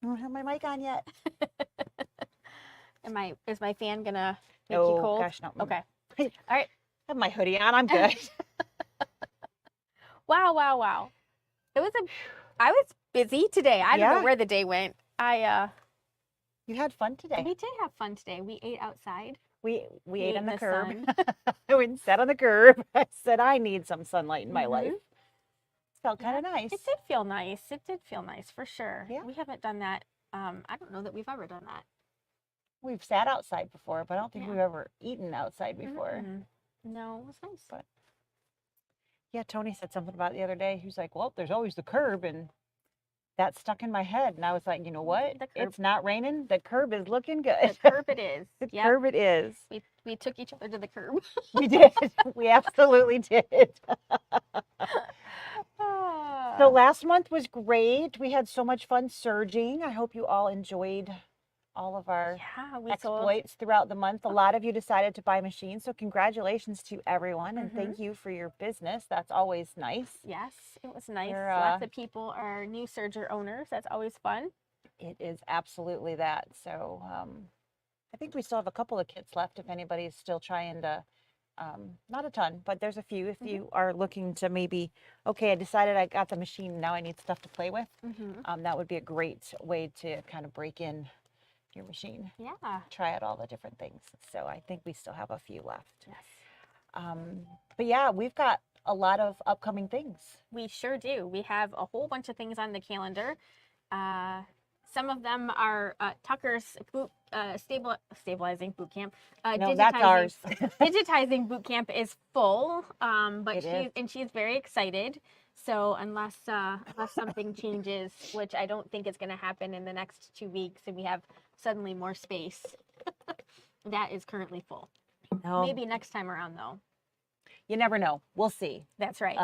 I don't have my mic on yet. Is my fan gonna make you Oh, cold? gosh, no. Okay. I All right. have my hoodie on. I'm good. Wow, wow, wow. I was busy today. I don't know Yeah, where the day went. you had fun today. We did have fun today. We ate outside. We We ate ate on in the the curb. sun. I went and sat on the curb. I said I need some sunlight in my life. Mhm. It felt kind Yeah. of nice. It did feel nice. It did feel nice for sure. Yeah, We haven't done that. I don't know that we've ever done that. we've sat outside before, but I don't think Yeah. we've ever eaten outside before. Mm-mm. No, it was nice. But yeah, Tony said something about it the other day. He was like, "Well, there's always the curb," and that stuck in my head. And I was like, you know what? The curb. It's not raining. The curb is looking good. The curb it is. The Yep. curb it is. We took each other to the curb. We did. We absolutely did. So Ah. last month was great. We had so much fun surging. I hope you all enjoyed all of our Yeah, we sold. exploits throughout the month. A lot of you decided to buy machines, so congratulations to everyone and Mhm. thank you for your business. That's always nice. Yes, it was nice. We're, Lots of people are new serger owners. That's always fun. it is absolutely that. So I think we still have a couple of kits left if anybody's still trying to. Not a ton, but there's a few. If you are looking to maybe, okay, I decided I got the machine, now I need stuff to play with. That would be a great way to kind of break in your machine. Yeah. Try out all the different things. So I think we still have a few left. Yes. But yeah, we've got a lot of upcoming things. We sure do. We have a whole bunch of things on the calendar. Uh, some of them are Tucker's stabilizing boot camp. No, that's ours. Digitizing boot camp is full, but It is. she's very excited. So unless something changes, which I don't think is going to happen in the next 2 weeks, and we have suddenly more space, that is currently full. No, Maybe next time around though. you never know. We'll see. That's right.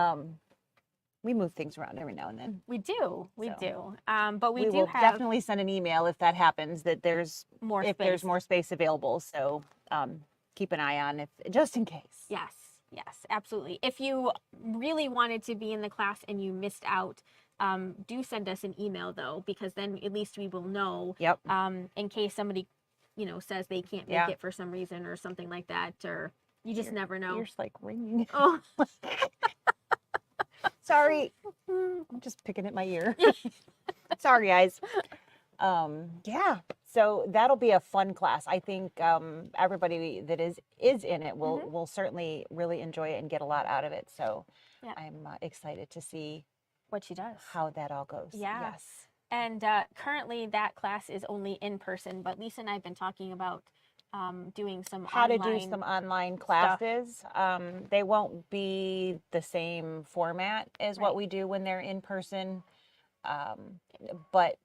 We move things around every now and then. We do. We So, do. But we do will have definitely send an email if that happens, that there's more if space. there's more space available. So keep an eye on if just in case. Yes, yes, absolutely. If you really wanted to be in the class and you missed out, do send us an email though, because then at least we will know. Yep. In case somebody, says they can't make it for some reason or something like that, or you just never know. Ears like ringing. Oh. Sorry. I'm just picking at my ear. Sorry, guys. Yeah. So that'll be a fun class. I think everybody that is in it will certainly really enjoy it and get a lot out of it. So Yeah. I'm excited to see What she does. how that all goes. Yeah. Yes. And currently that class is only in person, but Lisa and I have been talking about doing some How to online do some online classes. They won't be the same format as what Right. we do when they're in person, but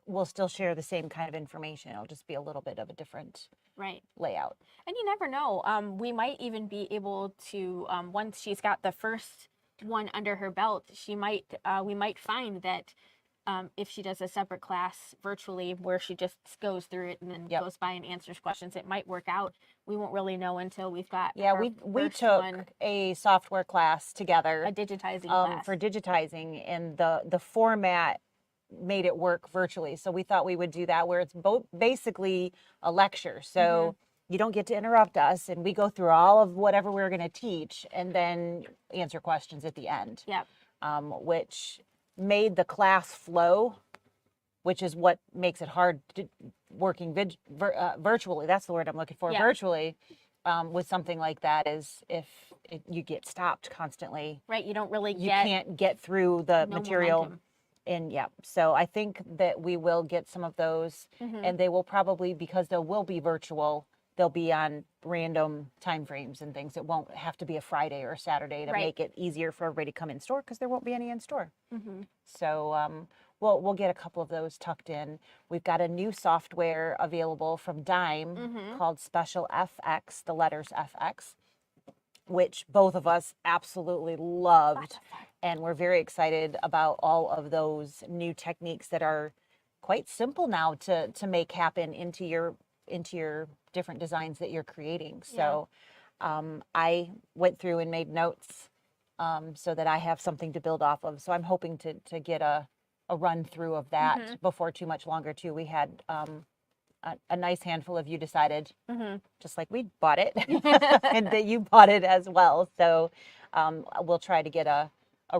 we'll still share the same kind of information. It'll just be a little bit of a different Right. layout. And you never know. We might even be able to, once she's got the first one under her belt, we might find that if she does a separate class virtually where she just goes through it and then Yep. goes by and answers questions, it might work out. We won't really know until we've got Yeah, our we first took one, a software class together a digitizing class. for digitizing, and the format made it work virtually. So we thought we would do that where it's basically a lecture. So you don't get to interrupt us, and we go through all of whatever we're going to teach and then answer questions at the end. Yep. Which made the class flow, which is what makes it hard to working virtually. That's the word I'm looking for. Yeah. Virtually, with something like that, is if you get stopped constantly. Right. You don't really You can't get through the no material. momentum. And yeah, so I think that we will get some of those, and they will probably, because they will be virtual, they'll be on random time frames and things. It won't have to be a Friday or a Saturday to Right. make it easier for everybody to come in store, because there won't be any in store. Mm-hmm. So we'll get a couple of those tucked in. We've got a new software available from Dime called Special FX, the letters FX, which both of us absolutely loved. And we're very excited about all of those new techniques that are quite simple now to make happen into your different designs that you're creating. So I went through and made notes so that I have something to build off of. So I'm hoping to get a a run through of that before too much longer too. We had a nice handful of you decided, just like we bought it, and that you bought it as well. So we'll try to get a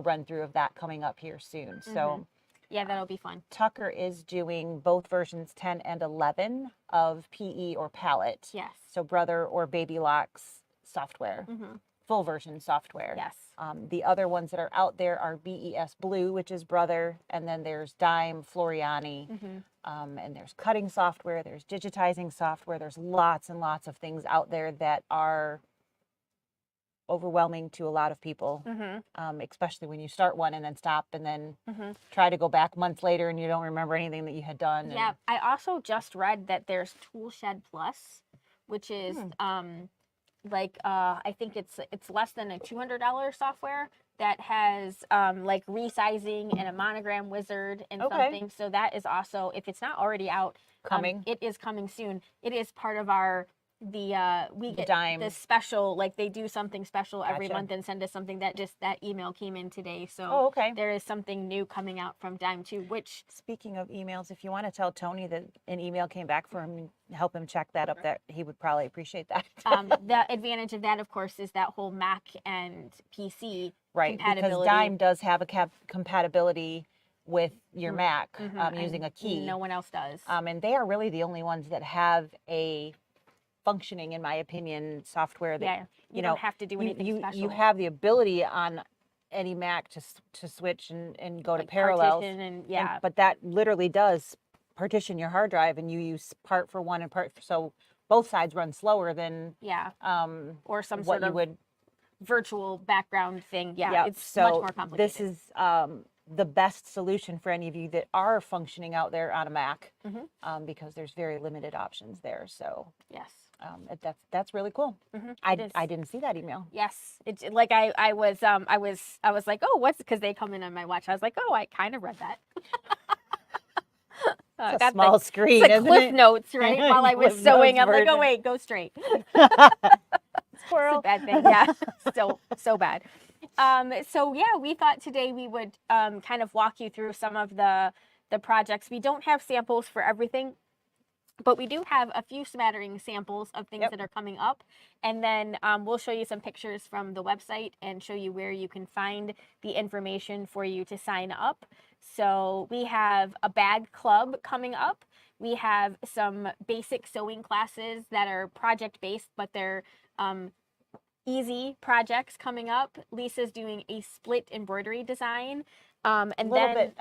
run through of that coming up here soon. So yeah, that'll be fun. Tucker is doing both versions 10 and 11 of PE or Palette. Yes. So Brother or Baby Locks software, full version software. Yes. The other ones that are out there are BES Blue, which is Brother, and then there's Dime, Floriani, and there's cutting software, there's digitizing software. There's lots and lots of things out there that are overwhelming to a lot of people, especially when you start one and then stop and then try to go back months later and you don't remember anything that you had done. Yeah, I also just read that there's Toolshed Plus, which is I think it's less than a $200 software that has like resizing and a monogram wizard and something. So that is also, if it's not already out, coming. It is coming soon. It is part of our we get Dime. the special, like they do something special every month and send us something. That email came in today. So there is something new coming out from Dime too, which, speaking of emails, if you want to tell Tony that an email came back for him, help him check that up, that he would probably appreciate that. the advantage of that, of course, is that whole Mac and PC compatibility. Because Dime does have a compatibility with your Mac using a key. No one else does. And they are really the only ones that have a functioning, in my opinion, software that you don't have to do anything special. You have the ability on any Mac to switch and go to parallels. But that literally does partition your hard drive, and you use part for one and part for, so both sides run slower than or some sort of virtual background thing. It's much more complicated. This is the best solution for any of you that are functioning out there on a Mac, because there's very limited options there. So yes. That's really cool. I didn't see that email. Yes, it's like I was like, oh, what's, because they come in on my watch. I was like, oh, I kind of read that. It's a small screen. It's like Cliff Notes, right? While I was sewing, I'm like, oh wait, go straight. Squirrel. It's a bad thing. Yeah, so bad. So yeah, we thought today we would kind of walk you through some of the projects. We don't have samples for everything, but we do have a few smattering samples of things that are coming up. And then we'll show you some pictures from the website and show you where you can find the information for you to sign up. So we have a bag club coming up. We have some basic sewing classes that are project-based, but they're easy projects coming up. Lisa's doing a split embroidery design. And a little bit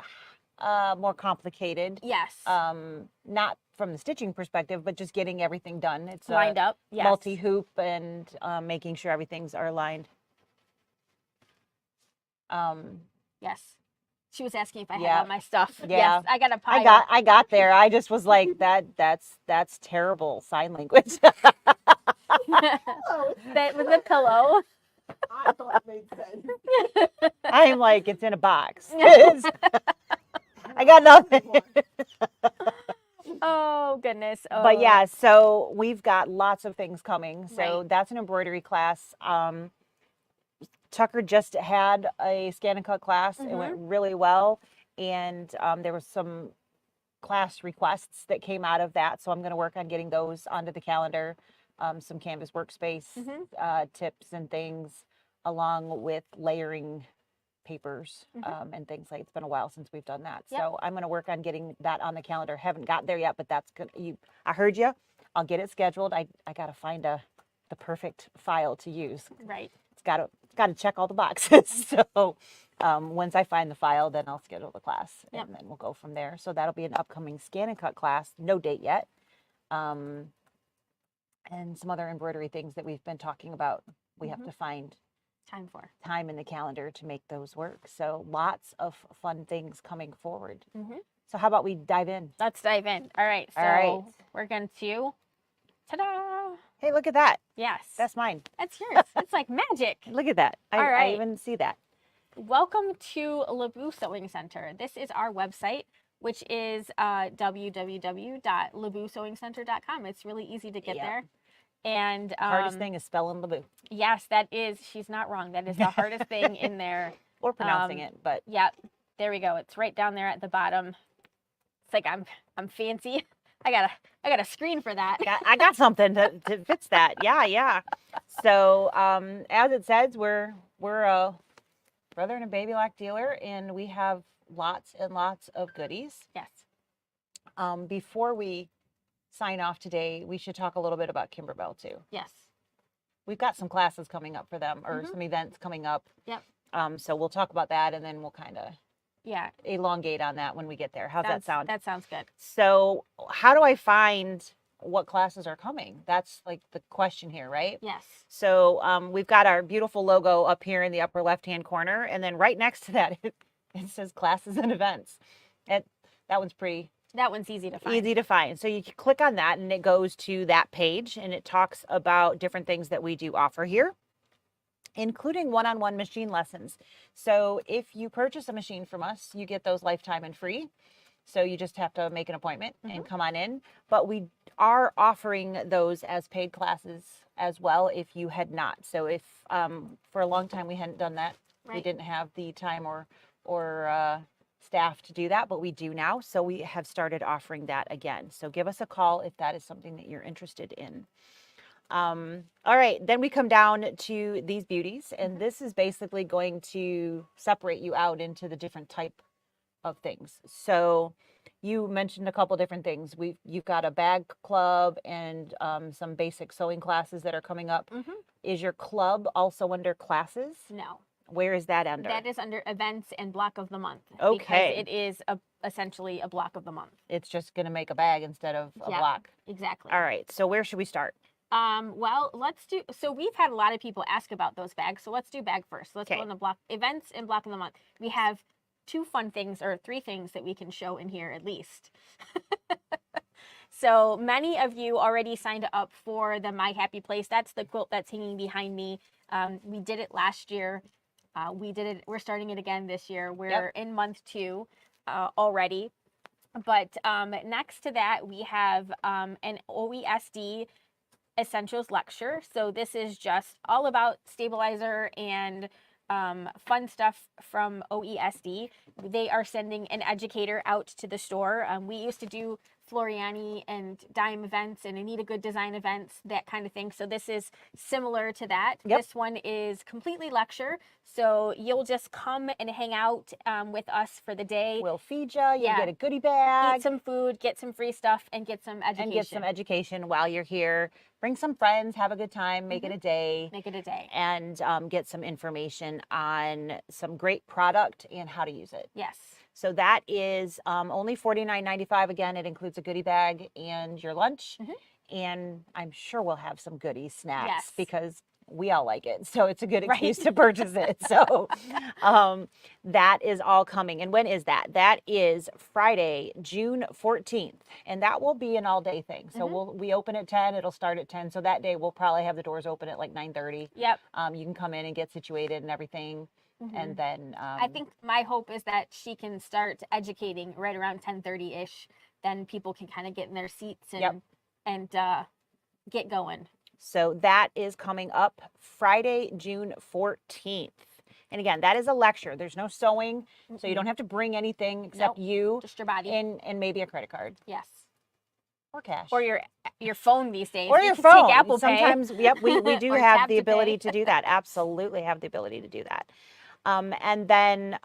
more complicated. Yes. Not from the stitching perspective, but just getting everything done. It's lined up. Yes. Multi-hoop and making sure everything's are aligned. Yes. She was asking if I had all my stuff. Yeah. Yes, I got a pile. I got there. I just was like, that's terrible sign language. That was a pillow. I thought it made sense. I'm like, it's in a box. I got nothing. Oh, goodness. Oh. But yeah, so we've got lots of things coming. So that's an embroidery class. Tucker just had a scan and cut class. It went really well. And there was some class requests that came out of that. So I'm going to work on getting those onto the calendar. Some Canvas workspace tips and things, along with layering papers and things like. It's been a while since we've done that. So I'm going to work on getting that on the calendar. Haven't got there yet, but that's good. I heard you. I'll get it scheduled. I got to find the perfect file to use. Right. It's got to check all the boxes. So once I find the file, then I'll schedule the class, and then we'll go from there. So that'll be an upcoming scan and cut class. No date yet. And some other embroidery things that we've been talking about. We have to find time in the calendar to make those work. So lots of fun things coming forward. So how about we dive in? Let's dive in. All right. So we're going to, ta-da! Hey, look at that. Yes. That's mine. That's yours. It's like magic. Look at that. I even see that. Welcome to LeBou Sewing Center. This is our website, which is www.lebussewingcenter.com. It's really easy to get there. And hardest thing is spelling LeBou. Yes, that is. She's not wrong. That is the hardest thing in there. Or pronouncing it, but yeah. There we go. It's right down there at the bottom. It's like I'm fancy. I got a screen for that. I got something to fix that. Yeah. So as it says, we're a brother and a baby lock dealer, and we have lots and lots of goodies. Yes. Before we sign off today, we should talk a little bit about Kimberbell too. Yes. We've got some classes coming up for them, or some events coming up. Yep. So we'll talk about that, and then we'll kind of elongate on that when we get there. How's that sound? That sounds good. So how do I find what classes are coming? That's like the question here, right? Yes. So we've got our beautiful logo up here in the upper left-hand corner, and then right next to that, it says classes and events. That one's pretty That one's easy to find. easy to find. So you can click on that, and it goes to that page, and it talks about different things that we do offer here, including one-on-one machine lessons. So if you purchase a machine from us, you get those lifetime and free. So you just have to make an appointment and come on in. But we are offering those as paid classes as well if you had not. So if for a long time we hadn't done that, we Right. didn't have the time or staff to do that, but we do now. So we have started offering that again. So give us a call if that is something that you're interested in. All right, then we come down to these beauties, and this is basically going to separate you out into the different type of things. So you mentioned a couple different things. You've got a bag club and some basic sewing classes that are coming up. Is your club also under classes? No. Where is that under? That is under events and block of the month. Okay. Because it is essentially a block of the month. It's just going to make a bag instead of a block. Exactly. All right, so where should we start? Well, so we've had a lot of people ask about those bags. So let's do bag first. Let's go in the block, events and block of the month. We have 2 fun things, or 3 things that we can show in here at least. So many of you already signed up for the My Happy Place. That's the quilt that's hanging behind me. We did it last year. We're starting it again this year. We're in month 2 already. But next to that, we have an OESD Essentials lecture. So this is just all about stabilizer and fun stuff from OESD. They are sending an educator out to the store. We used to do Floriani and Dime events and Anita Good Design events, that kind of thing. So this is similar to that. This one is completely lecture. So you'll just come and hang out with us for the day. We'll feed you. You get a goodie bag. Eat some food, get some free stuff, and get some education. And get some education while you're here. Bring some friends, have a good time, make it a day. Make it a day. And get some information on some great product and how to use it. Yes. So that is only $49.95. Again, it includes a goodie bag and your lunch. And I'm sure we'll have some goodie snacks because we all like it. So it's a good excuse to purchase it. So that is all coming. And when is that? That is Friday, June 14th. And that will be an all-day thing. So we open at 10. It'll start at 10. So that day we'll probably have the doors open at like 9:30. Yep. You can come in and get situated and everything. And then I think my hope is that she can start educating right around 10:30-ish. Then people can kind of get in their seats and get going. So that is coming up Friday, June 14th. And again, that is a lecture. There's no sewing, so you don't have to bring anything except you, just your body, and maybe a credit card. Yes. Or cash. Or your phone these days. Or you your can phone. Take Apple Pay. Sometimes, we do Or have tap the to ability pay. to do that. Absolutely have the ability to do that. And then,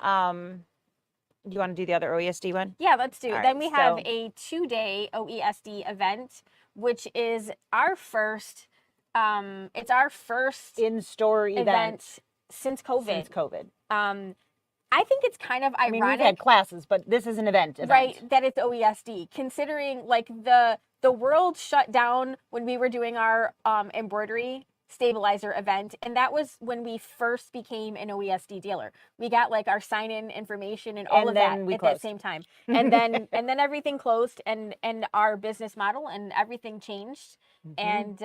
you want to do the other OESD one? Yeah, let's do it. All Then right, we have so- a 2-day OESD event, which is our first, it's our first In-store event since COVID. since COVID. I think it's kind of ironic. I mean, we've had classes, but this is an event. Right, that it's OESD, considering like the world shut down when we were doing our embroidery stabilizer event, and that was when we first became an OESD dealer. We got like our sign-in information and all of that at that same time, and then everything closed, and our business model and everything changed, and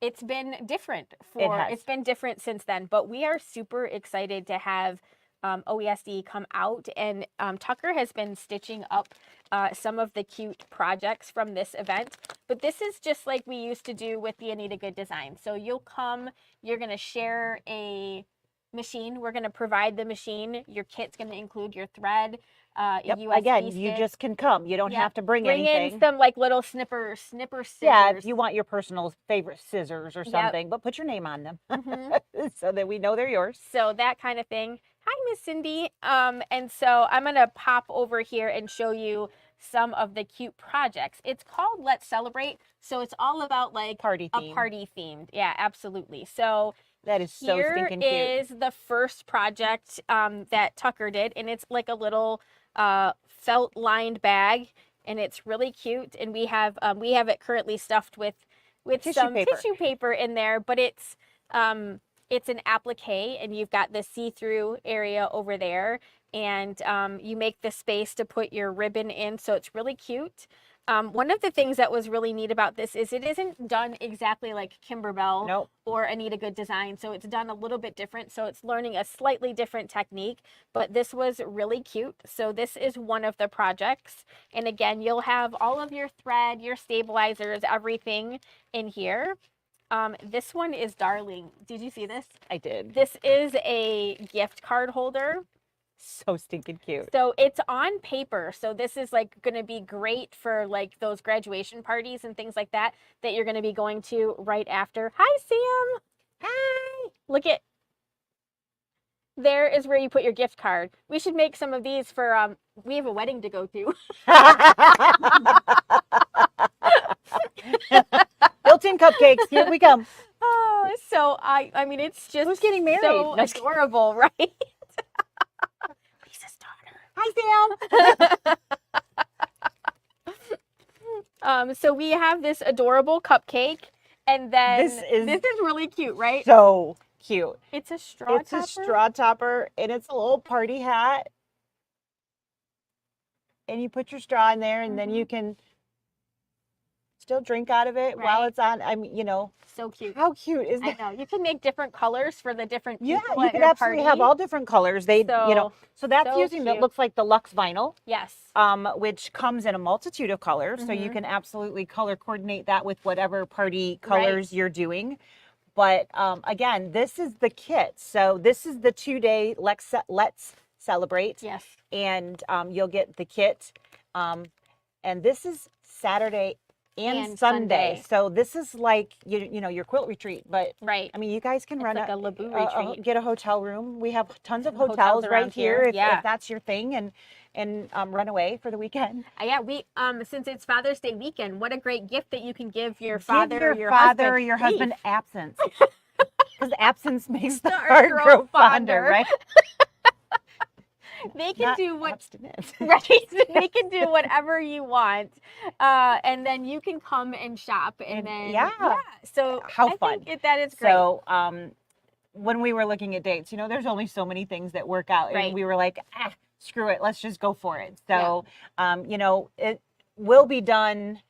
it's been different it's been different since then. But we are super excited to have OESD come out, and Tucker has been stitching up some of the cute projects from this event. But this is just like we used to do with the Anita Good Design. So you'll come, you're going to share a machine. We're going to provide the machine. Your kit's going to include your thread, Yep. USB Again, stick. you just can come. You don't Yep. have to bring Bring anything. in some like little snipper scissors. Yeah, if you want your personal favorite scissors or Yep. something, but put your name on them Mm-hmm. so that we know they're yours. So that kind of thing. Hi, Miss Cindy. And so I'm gonna pop over here and show you some of the cute projects. It's called Let's Celebrate. So it's all about like Party a theme. party themed. Yeah, absolutely. So That is so here stinking cute. is the first project that Tucker did, and it's like a little felt lined bag, and it's really cute. And we have it currently stuffed with some tissue paper in there, but it's an applique, and you've got the see-through area over there, and you make the space to put your ribbon in, so it's really cute. One of the things that was really neat about this is it isn't done exactly like Kimberbell Nope. or Anita Good Design, so it's done a little bit different, so it's learning a slightly different technique, but this was really cute. So this is one of the projects, and again, you'll have all of your thread, your stabilizers, everything in here. This one is darling. Did you see this? I did. This is a gift card holder. So stinking cute. So it's on paper. So this is like going to be great for like those graduation parties and things like that you're going to be going to right after. Hi, Sam. Hi. Look at, there is where you put your gift card. We should make some of these for, we have a wedding to go to. Built-in cupcakes. Here we come. Oh, so I mean, it's just Who's getting married? so No, adorable, right? Lisa's daughter. Hi, Sam. So we have this adorable cupcake, and then This is really cute, right? So cute. It's a straw It's topper. a straw topper, and it's a little party hat. And you put your straw in there, and then you can still drink out of it while Right. it's on. I mean, you know. So cute. How cute is I that? know. You can make different colors for the different Yeah, people you at could your absolutely party. have all different colors. They, you know, so that's so using that cute. looks like the Luxe vinyl, Yes. which comes in a multitude of colors. So you Mhm. can absolutely color coordinate that with whatever party Right. colors you're doing. But again, this is the kit. So this is the 2-day Let's Celebrate. Yes. And you'll get the kit. And this is Saturday and Sunday. So this is like, you know, your quilt retreat. But Right. I mean, you guys can run like a Labu retreat. get a hotel room. We have tons of Hotels hotels right around here. here if Yeah. that's your thing, and run away for the weekend. Yeah, we since it's Father's Day weekend, what a great gift that you can give your Give father, your father, husband, your husband Leaf. absence. Because absence makes the heart heart grow grow fonder. fonder, right? They can Not do what abstinence. right. They can do whatever you want, and then you can come and shop, and then yeah. So How I fun. think that is great. So when we were looking at dates, you know, there's only so many things that work out, Right. and we were like, screw it, let's just go for it. So you know, it will be done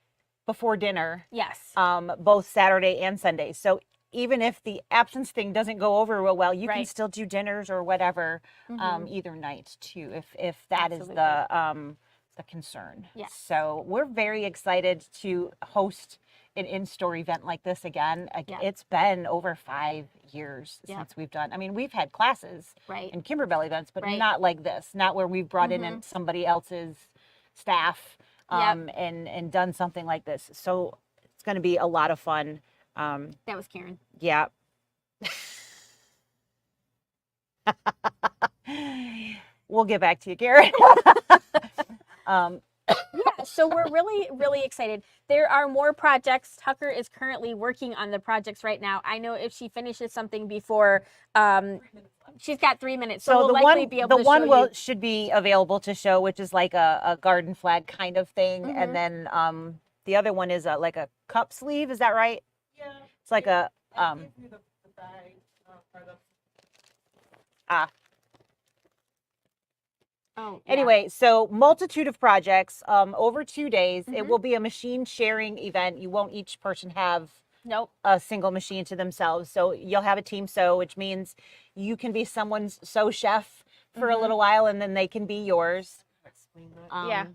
before dinner, Yes. both Saturday and Sunday. So even if the absence thing doesn't go over real well, you can Right. still do dinners or whatever Mhm. either night too, if that is Absolutely. the concern. Yes. So we're very excited to host an in-store event like this again. Yeah. It's been over 5 years Yeah. since we've done. I mean, we've had classes Right. and Kimberbell events, but Right. not like this. Not where we've brought in Mhm. somebody else's staff Yep. and done something like this. So it's going to be a lot of fun. That was Karen. Yeah. We'll get back to you, Karen. Yeah, so we're really, really excited. There are more projects. Tucker is currently working on the projects right now. I know if she finishes something before, she's got 3 minutes, so we'll the likely one, be able the to one show will you. should be available to show, which is like a garden flag kind of thing, Mhm. and then the other one is like a cup sleeve. Is that right? Yeah. It's like a I gave you the bag, or the Oh, yeah. Anyway, so multitude of projects over 2 days. It Mhm. will be a machine sharing event. You won't each person have Nope. a single machine to themselves. So you'll have a team sew, which means you can be someone's sew chef for a Mhm. little while, and then they can be yours. explain that. Yeah.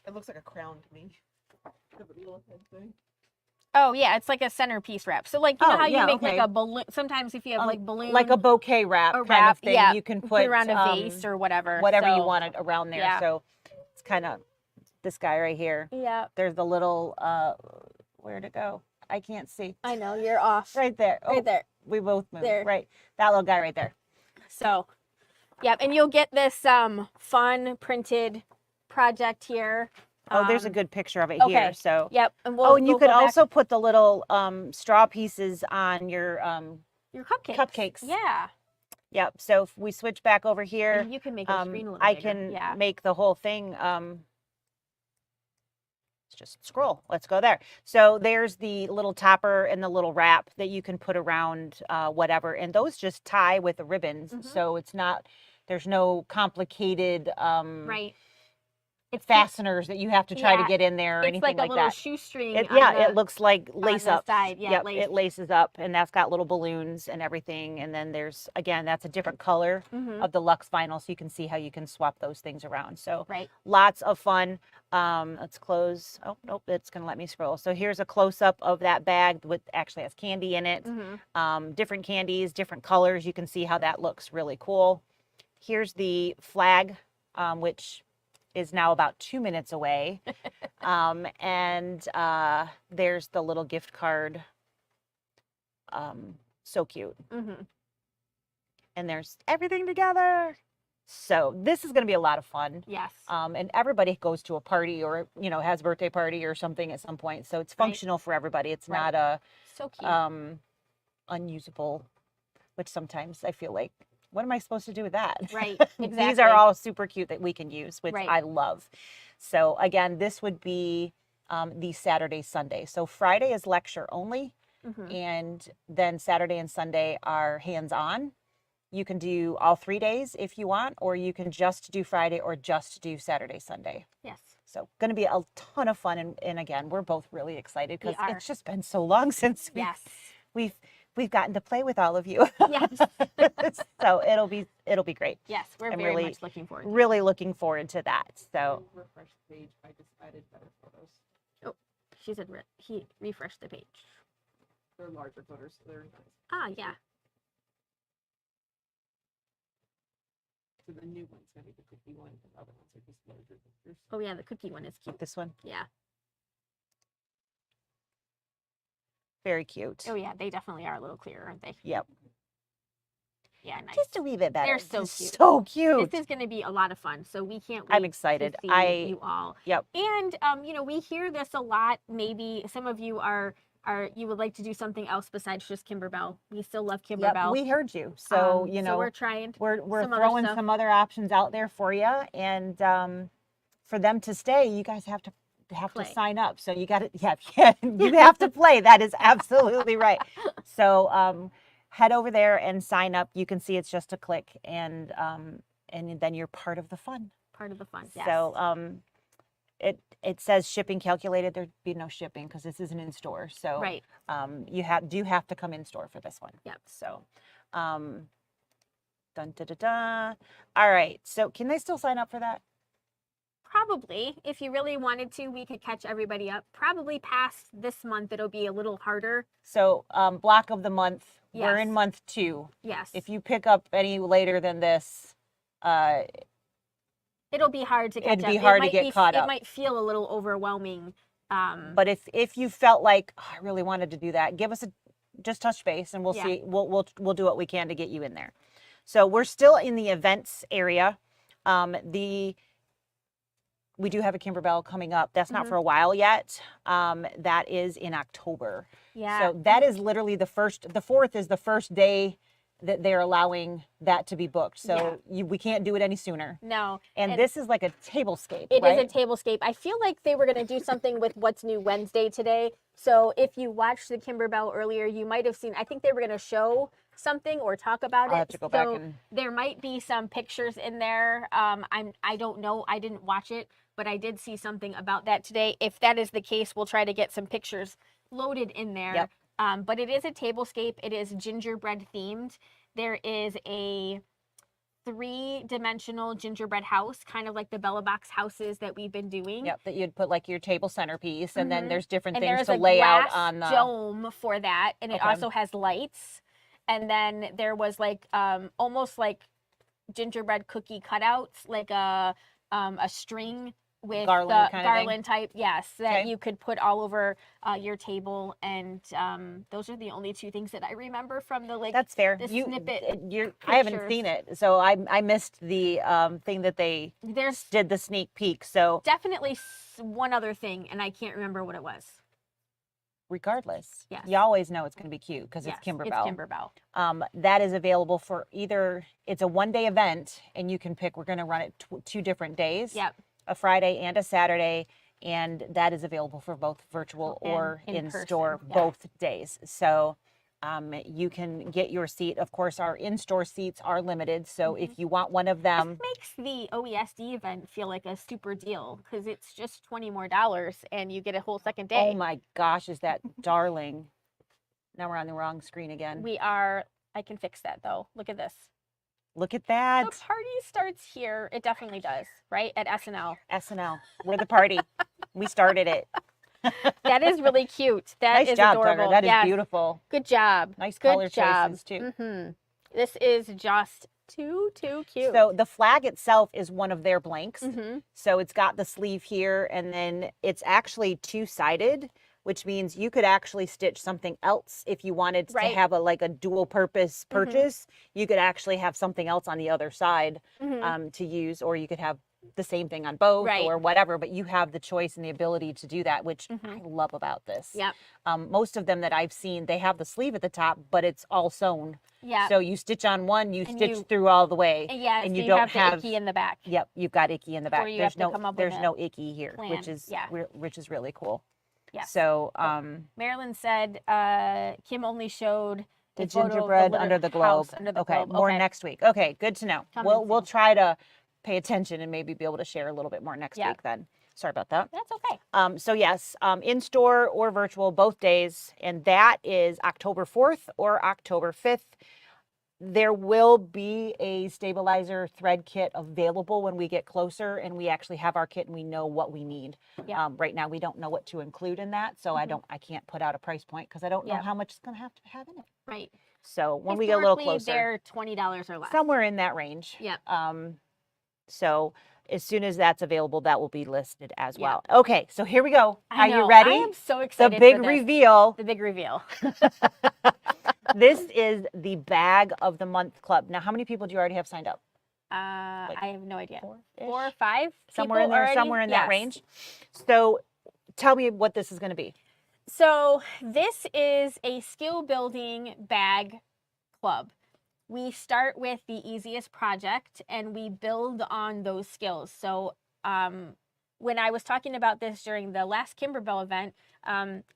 It looks like a crown to me. The little head thing. Oh yeah, it's like a centerpiece wrap. So like you know Oh, how you yeah, make like okay. a balloon. Sometimes if you have like balloon, like a bouquet wrap or kind wrap, of thing, yeah, you can put around a vase or whatever. whatever you So, wanted around there. yeah. So it's kind of this guy right here. Yeah, There's the little where'd it go? I can't see. I know you're off. Right there. Oh, Right there. we both moved. There. Right. That little guy right there. So, yep, and you'll get this fun printed project here. Oh, there's a good picture of it okay. here. So Yep, and oh, and you we'll could go back- also put the little straw pieces on your your cupcakes. cupcakes. Yeah, Yep. So if we switch back over here, and you can make your screen a little I bigger. can Yeah. make the whole thing. Let's just scroll. Let's go there. So there's the little topper and the little wrap that you can put around whatever, and those just tie with the ribbons. Mhm. So it's not. There's no complicated Right. It's fasteners that you have to try to yeah, get in there or It's anything like a little that. shoestring. It, on yeah, the- it looks like lace the up. side, yeah, Yep, lace. it laces up, and that's got little balloons and everything. And then there's again, that's a different color Mhm. of the Luxe vinyl, so you can see how you can swap those things around. So Right. lots of fun. Let's close. Oh nope, it's gonna let me scroll. So here's a close up of that bag with actually has candy in it. Mhm. Different candies, different colors. You can see how that looks really cool. Here's the flag, which is now about 2 minutes away. And there's the little gift card. So cute. Mhm. And there's everything together. So this is going to be a lot of fun. Yes. And everybody goes to a party or, has a birthday party or something at some point. So it's Right. functional for everybody. It's Right. not a So cute. unusable, which sometimes I feel like, what am I supposed to do with that? Right, These exactly. are all super cute that we can use, which Right. I love. So again, this would be the Saturday, Sunday. So Friday is lecture only, Mhm. and then Saturday and Sunday are hands-on. You can do all 3 days if you want, or you can just do Friday or just do Saturday, Sunday. Yes. So going to be a ton of fun, and again, we're both really excited because are. it's just been so long since Yes. we've gotten to play with all of you. Yes. So it'll be great. Yes. We're I'm very really- much looking forward to it. Really looking forward to that. So Refresh the page. I just added better photos. She said he refreshed the page. They're larger photos, so they're nice. Ah, yeah. So the new one's gonna be the cookie one, the other ones are just larger pictures. Oh, yeah. The cookie one is cute. this one, Yeah. very cute. Oh, yeah. They definitely are a little clearer, aren't they? Yep. Yeah. Nice. Just a wee bit better. They're so Just cute. So cute. This is going to be a lot of fun. So we can't wait I'm excited. to see you all. Yep. And we hear this a lot. Maybe some of you are you would like to do something else besides just Kimberbell. We still love Yep. Kimberbell. We heard you. So so we're trying. we're some other throwing stuff. some other options out there for you, and for them to stay, you guys have to Play. sign up. So you got to yeah, you have to play. That is absolutely right. So head over there and sign up. You can see it's just a click, and then you're part of the fun. Part of the fun. Yes. So it says shipping calculated. There'd be no shipping because this isn't in store. So Right. you do have to come in store for this one. Yep. So dun da da da. All right. So can they still sign up for that? Probably, if you really wanted to, we could catch everybody up. Probably past this month, it'll be a little harder. So block of the month. We're in Yes. month 2. Yes. If you pick up any later than this, It'll be hard to catch It'd up. be It hard to might get be- caught It up. might feel a little overwhelming. but if you felt like, "Oh, I really wanted to do that, give us just touch base and we'll Yeah. see. We'll do what we can to get you in there. So we're still in the events area. We do have a Kimberbell coming up. That's not Mhm. for a while yet. That is in October. Yeah. So that is literally the 4th is the first day that they're allowing that to be booked. So we can't do it any sooner. No. And this is like a tablescape, It is right? a tablescape. I feel like they were going to do something with What's New Wednesday today. So if you watched the Kimberbell earlier, you might have seen, I think they were going to show something or talk about I'll it. have to go back So and- there might be some pictures in there. I don't know. I didn't watch it, but I did see something about that today. If that is the case, we'll try to get some pictures loaded in there. Yep. But it is a tablescape. It is gingerbread themed. There is a 3-dimensional gingerbread house, kind of like the Bella Box houses that we've been doing. Yep, that you'd put like your table centerpiece, and then there's different And things there's to a lay out glass on the. dome for that, and it Okay. also has lights. And then there was like almost like gingerbread cookie cutouts, like a string with Garland the kind of thing? garland type, yes, that Okay. you could put all over your table. And those are the only 2 things that I remember from the like. That's fair. the You, snippet I haven't seen pictures. it, so I missed the thing that they There's did the sneak peek. So definitely one other thing, and I can't remember what it was. regardless, Yes. you always know it's going to be cute because Yes, it's Kimberbell. It's Kimberbell. That is available for either, it's a 1-day event, and you can pick, we're going to run it 2 different days. Yep. A Friday and a Saturday, and that is available for both virtual And or in in person, store yeah. both days. So you can get your seat. Of course, our in-store seats are limited, so if you want one of them, Makes the OESD event feel like a super deal because it's just $20 more and you get a whole second day. oh my gosh, is that darling. Now we're on the wrong screen again. I can fix that though. Look at this. Look at that. The party starts here. It definitely does, right? At SNL. SNL. We're the party. We started it. That is really cute. That Nice is job, adorable. Tucker. That is Yes. beautiful. Good job. Nice Good color job. choices too. This is just too cute. So the flag itself is one of their blanks. Mm-hmm. So it's got the sleeve here, and then it's actually 2-sided, which means you could actually stitch something else if you wanted to Right. have a dual purpose purchase. You could actually have something else on the other side to use, or you could have the same thing on both Right. or whatever, but you have the choice and the ability to do that, which I love about this. Yep. Most of them that I've seen, they have the sleeve at the top, but it's all sewn. Yeah. So you stitch on one, you And stitch you- through all the way. Yeah. and so you don't have the icky in the back. Yep, you've got icky in the back. Or you There's have to come up with there's a no icky here, plan. which is Yeah. which is really cool. Yes. So Marilyn said Kim only showed the a photo of gingerbread little under the globe. house under the Okay, globe. more Okay. next week. Okay, good to know. Coming We'll soon. try to pay attention and maybe be able to share a little bit more next Yeah. week then. Sorry about that. That's okay. So yes, in store or virtual both days, and that is October 4th or October 5th. There will be a stabilizer thread kit available when we get closer and we actually have our kit and we know what we need. Yeah. Right now we don't know what to include in that, so I can't put out a price point because I don't know Yeah. how much it's going to have in it. Right. So when we get a little Historically, closer, they're $20 or less. somewhere in that range. Yep. So as soon as that's available, that will be listed as Yeah. well. Okay, so here we go. I Are you know. ready? I am so The excited. big for this. reveal. The big reveal. This is the Bag of the Month Club. Now, how many people do you already have signed up? I have no idea. 4-ish? 4 or 5? Somewhere in people there, already? somewhere in that Yes. range. So tell me what this is going to be. So this is a skill building bag club. We start with the easiest project and we build on those skills. So when I was talking about this during the last Kimberbell event,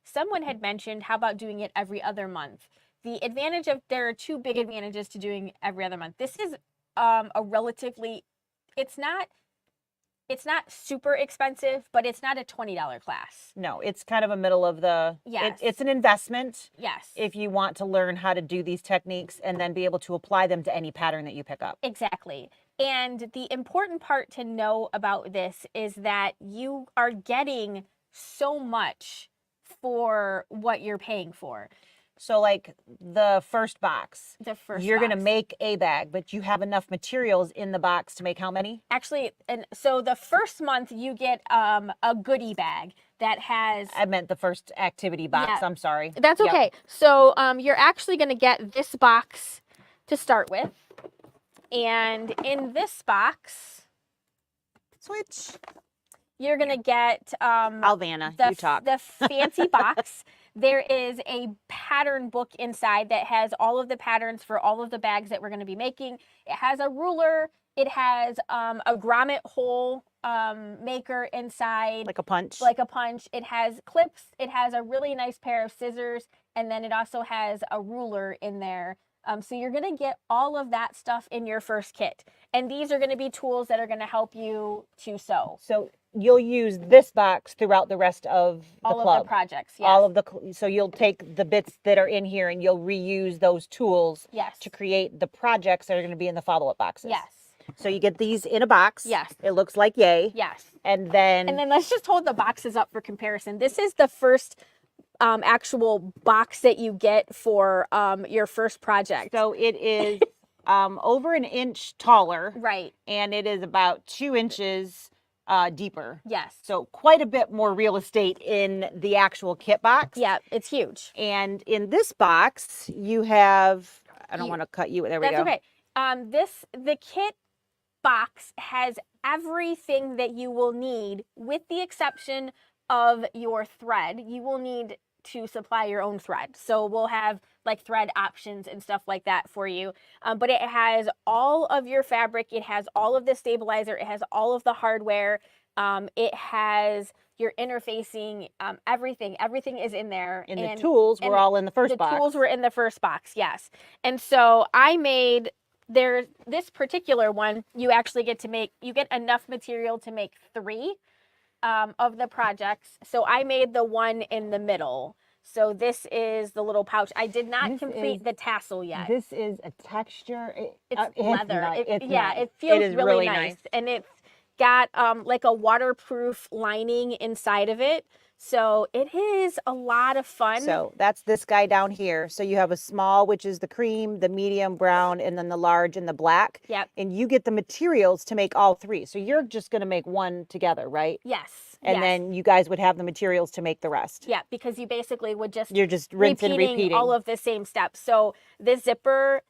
someone had mentioned, how about doing it every other month? The advantage of, there are 2 big advantages to doing every other month. This is a relatively, it's not super expensive, but it's not a $20 class. No, it's kind of a middle of the, Yes. it's an investment Yes. if you want to learn how to do these techniques and then be able to apply them to any pattern that you pick up. Exactly. And the important part to know about this is that you are getting so much for what you're paying for. So like the first box, The first you're going to box. make a bag, but you have enough materials in the box to make how many? Actually, and so the first month you get a goodie bag that has. I meant the first activity box. Yeah. I'm sorry. That's Yep. okay. So you're actually going to get this box to start with. And in this box, Switch. you're going to get Alvana, you talk. the fancy box. There is a pattern book inside that has all of the patterns for all of the bags that we're going to be making. It has a ruler. It has a grommet hole maker inside. Like a punch. Like a punch. It has clips. It has a really nice pair of scissors. And then it also has a ruler in there. So you're going to get all of that stuff in your first kit. And these are going to be tools that are going to help you to sew. So you'll use this box throughout the rest of the All club. of the projects, yes. All of the, so you'll take the bits that are in here and you'll reuse those tools Yes. to create the projects that are going to be in the follow-up boxes. Yes. So you get these in a box. Yes. It looks like yay. Yes. And then let's just hold the boxes up for comparison. This is the first actual box that you get for your first project. so it is over an inch taller. Right. And it is about 2 inches deeper. Yes. So quite a bit more real estate in the actual kit box. Yeah, it's huge. And in this box, you have, I don't want to cut you, there we go. That's okay. The kit box has everything that you will need with the exception of your thread. You will need to supply your own thread. So we'll have like thread options and stuff like that for you. But it has all of your fabric. It has all of the stabilizer. It has all of the hardware. It has your interfacing, everything. Everything is in there. And the tools were all in the first box. The tools were in the first box, yes. And so I made this particular one, you actually get enough material to make 3 of the projects. So I made the one in the middle. So this is the little pouch. I did not complete the tassel yet. This is a texture. It's leather. Nice. It feels is really nice. And it's got like a waterproof lining inside of it. So it is a lot of fun. So that's this guy down here. So you have a small, which is the cream, the medium brown, and then the large and the black. Yep. And you get the materials to make all 3. So you're just going to make one together, right? Yes. And then you guys would have the materials to make the rest. Yeah, because you basically would You're just rinse and repeating all of the same steps. So the zipper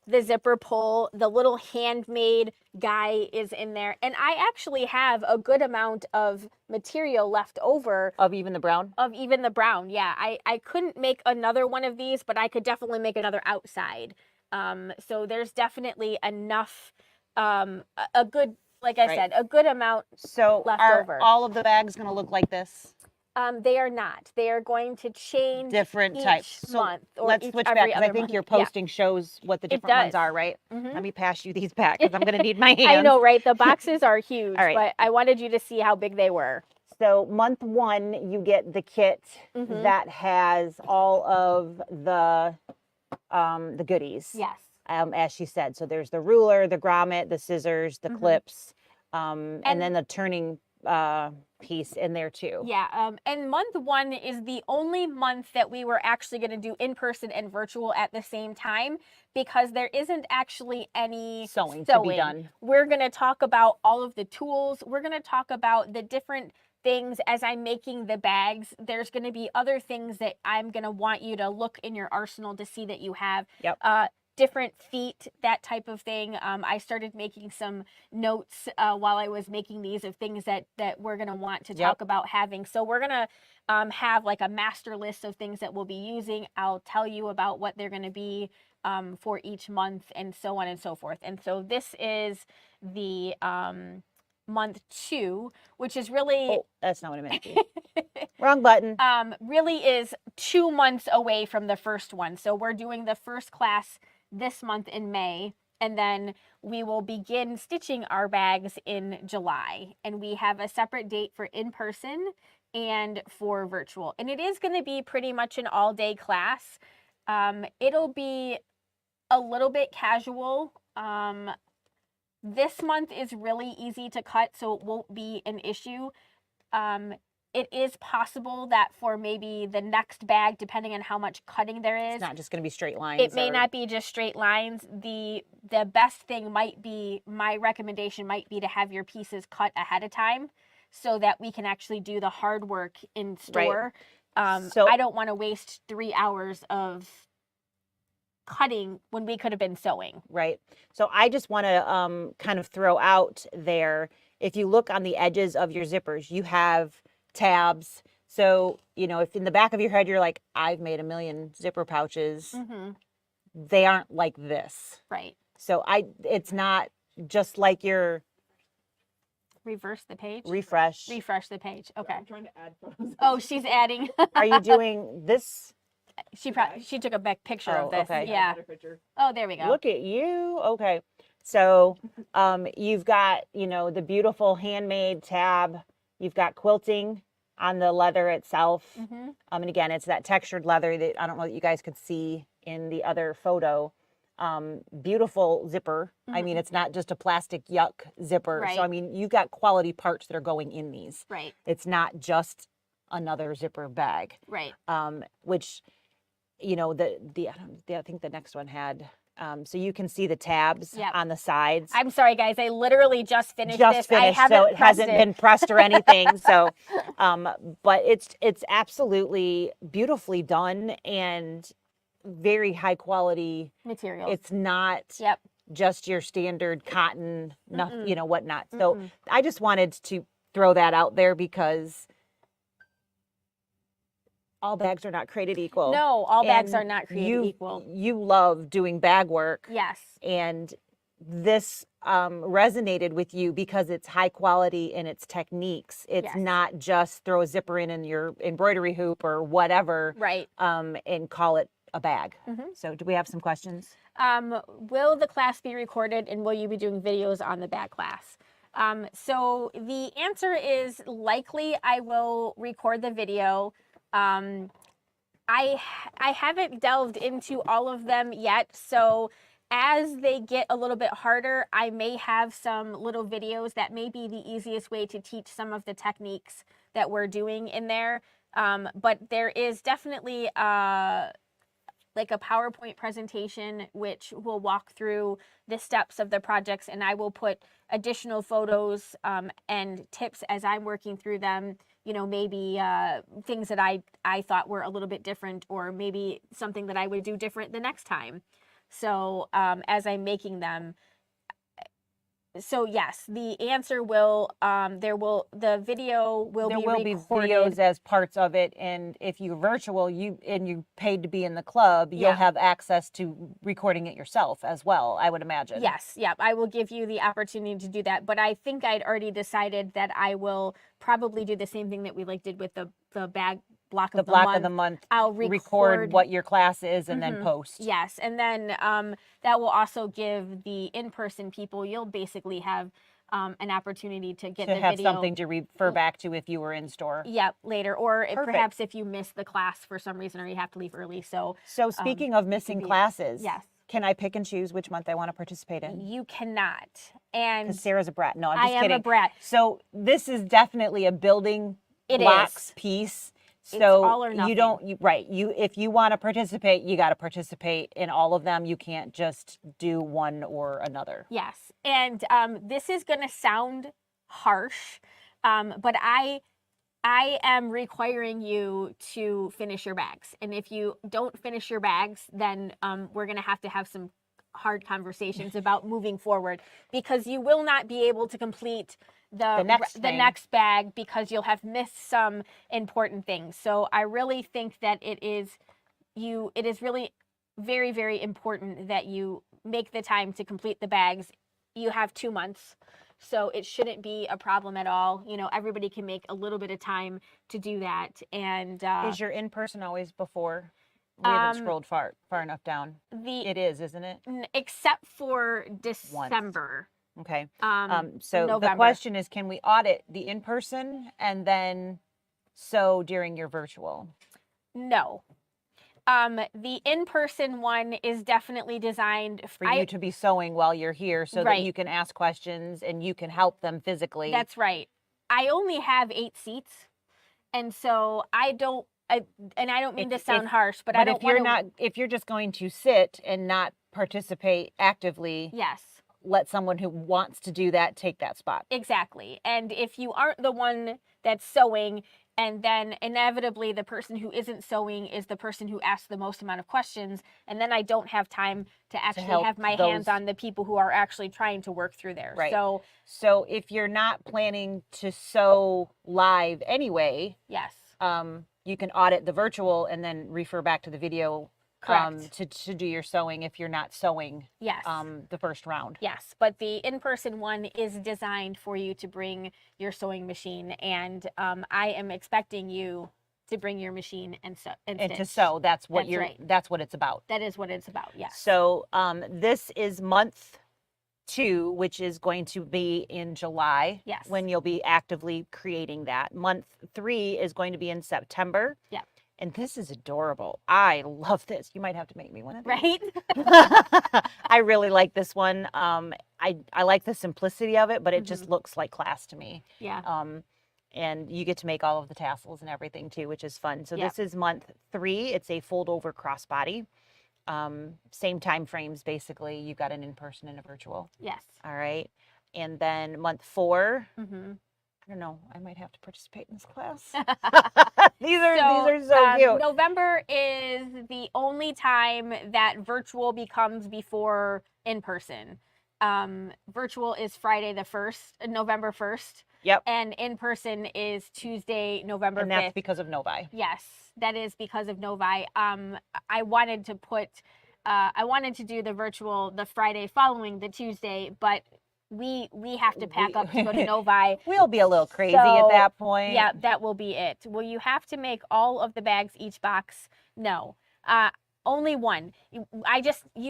pull, the little handmade guy is in there. And I actually have a good amount of material left over. Of even the brown? Of even the brown, yeah. I couldn't make another one of these, but I could definitely make another outside. So there's definitely enough, a good, like I said, a good amount left over. All of the bags going to look like this? They are not. They are going to change different each types. So month. Or let's switch back because I think your posting shows what the different ones are, right? Mm-hmm. Let me pass you these back because I'm going to need my hands. I know, right? The boxes are huge, All right. but I wanted you to see how big they were. So month 1, you get the kit that has all of the goodies. Yes. As she said. So there's the ruler, the grommet, the scissors, the clips, and then the turning piece in there too. Yeah. And month 1 is the only month that we were actually going to do in person and virtual at the same time because there isn't actually any sewing to be done. We're going to talk about all of the tools. We're going to talk about the different things as I'm making the bags. There's going to be other things that I'm going to want you to look in your arsenal to see that you have. Yep. Different feet, that type of thing. I started making some notes while I was making these of things that we're going to want to talk about having. So we're going to have like a master list of things that we'll be using. I'll tell you about what they're going to be for each month and so on and so forth. And so this is the month 2, which is really... Oh, that's not what I meant to do. Wrong button. Really is 2 months away from the first one. So we're doing the first class this month in May, and then we will begin stitching our bags in July. And we have a separate date for in-person and for virtual. And it is going to be pretty much an all-day class. It'll be a little bit casual. This month is really easy to cut, so it won't be an issue. It is possible that for maybe the next bag, depending on how much cutting there is, it's not just going to be straight lines. It may not be just straight lines. The best thing might be, my recommendation might be to have your pieces cut ahead of time so that we can actually do the hard work in store. So I don't want to waste 3 hours of cutting when we could have been sewing. Right. So I just want to kind of throw out there, if you look on the edges of your zippers, you have tabs. So, you know, if in the back of your head you're like, I've made 1 million zipper pouches, they aren't like this. Right. So it's not just like your... Reverse the page? Refresh. Refresh the page. Okay. I'm trying to add photos. Oh, she's adding. Are you doing this? She took a back picture of this. Okay. Yeah. Oh, there we go. Look at you. Okay. So you've got, you know, the beautiful handmade tab You've got quilting on the leather itself. Mm-hmm. And again, it's that textured leather that I don't know that you guys could see in the other photo. Beautiful zipper. I mean, it's not just a plastic yuck zipper. So, I Right. mean, you've got quality parts that are going in these. Right. It's not just another zipper bag, Right. which, you know, I think the next one had, so you can see the tabs Yep. on the sides. I'm sorry, guys. I literally just finished Just this. finished, I haven't so it pressed hasn't been pressed or anything. So, but it's absolutely beautifully done and very high quality. materials. It's not Yep. just your standard cotton, nothing, Mm-mm. you know, whatnot. So Mm-mm. I just wanted to throw that out there because all bags are not created equal. No, all bags And are not created equal. You love doing bag work. Yes. And this resonated with you because it's high quality in its techniques. It's Yes. not just throw a zipper in your embroidery hoop or whatever, Right. and call it a bag. Mhm. So do we have some questions? Will the class be recorded and will you be doing videos on the bag class? So the answer is likely I will record the video. I haven't delved into all of them yet, so as they get a little bit harder, I may have some little videos that may be the easiest way to teach some of the techniques that we're doing in there. But there is definitely like a PowerPoint presentation which will walk through the steps of the projects, and I will put additional photos and tips as I'm working through them. You know, maybe things that I thought were a little bit different, or maybe something that I would do different the next time. So as I'm making them. So yes, the answer will the video will There be will be recorded. videos as parts of it, and if you're virtual, you paid to be in the club, you'll Yeah. have access to recording it yourself as well, I would imagine. Yes, yep. I will give you the opportunity to do that. But I think I'd already decided that I will probably do the same thing that we like did with the bag block of The the block month. of the month. I'll record what your class is and then Mhm. post. Yes, and then that will also give the in-person people, you'll basically have an opportunity to get To the have video. something to refer back to if you were in store. Yep, later, or Perfect. perhaps if you miss the class for some reason or you have to leave early. So So speaking of missing be- classes, yes. can I pick and choose which month I want to participate in? you cannot. And Because Sarah's a brat. No, I'm I just am kidding. a brat. So this is definitely a building It blocks is. piece. It's So all or you nothing. don't, right, if you want to participate, you got to participate in all of them. You can't just do one or another. Yes, and this is going to sound harsh, but I am requiring you to finish your bags. And if you don't finish your bags, then we're going to have some hard conversations about moving forward, because you will not be able to complete the thing. next bag because you'll have missed some important things. So I really think that it is really very, very important that you make the time to complete the bags. You have 2 months, so it shouldn't be a problem at all. You know, everybody can make a little bit of time to do that. And Is your in-person always before? We haven't scrolled far enough down. It is, isn't it? Except for December. Okay. So the November. question is, can we audit the in-person and then sew during your virtual? No. The in-person one is definitely designed For you to be sewing while you're here so that Right. you can ask questions and you can help them physically. That's right. I only have 8 seats, and so I don't mean to sound harsh, but I don't if you're want to. if you're just going to sit and not participate actively, Yes. let someone who wants to do that take that spot. Exactly. And if you aren't the one that's sewing, and then inevitably the person who isn't sewing is the person who asks the most amount of questions, and then I don't have time to actually help have my hands on the people who are actually trying to work through there. Right. So if you're not planning to sew live anyway, yes. You can audit the virtual and then refer back to the video Correct. to do your sewing if you're not sewing Yes. the first round. Yes, but the in-person one is designed for you to bring your sewing machine, and I am expecting you to bring your machine and sew and to stitch. sew. That's what That's right. that's what it's about. That is what it's about. Yes. So this is month 2, which is going to be in July. Yes. When you'll be actively creating that. Month 3 is going to be in September. Yeah. And this is adorable. I love this. You might have to make me one of these. Right? I really like this one. I like the simplicity of it, but it just looks like class to me. Yeah. And you get to make all of the tassels and everything too, which is fun. So this is month 3. It's a fold over crossbody. Same time frames, basically. You've got an in-person and a virtual. Yes. All right. And then month 4, Mm-hmm. I don't know, I might have to participate in this class. these are so cute. November is the only time that virtual becomes before in-person. Virtual is Friday the 1st, November 1st. Yep. And in-person is Tuesday, November 5th. And that's because of Novi. Yes, that is because of Novi. I wanted to do the virtual the Friday following the Tuesday, but we have to pack up to go to Novi. We'll be a little crazy at that point. Yeah, that will be it. Will you have to make all of the bags each box? No. Only one. You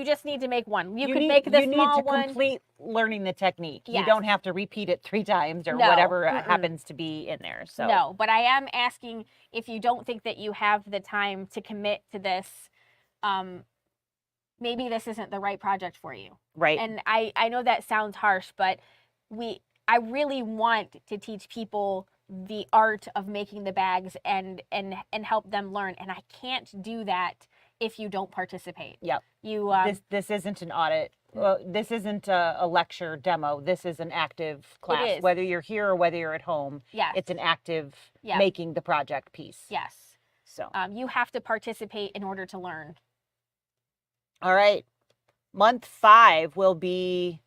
just need to make one. You could make the small one. You need to complete learning the technique. Yes. You don't have to repeat it 3 times or No. whatever happens to be in there. So No, but I am asking if you don't think that you have the time to commit to this, maybe this isn't the right project for you. Right. And I know that sounds harsh, but I really want to teach people the art of making the bags and help them learn. And I can't do that if you don't participate. Yep. You this isn't an audit. Well, this isn't a lecture demo. This is an active class. is. Whether you're here or whether you're at home, Yes. it's an active Yep. making the project piece. Yes. So You have to participate in order to learn. all right. Month 5 will be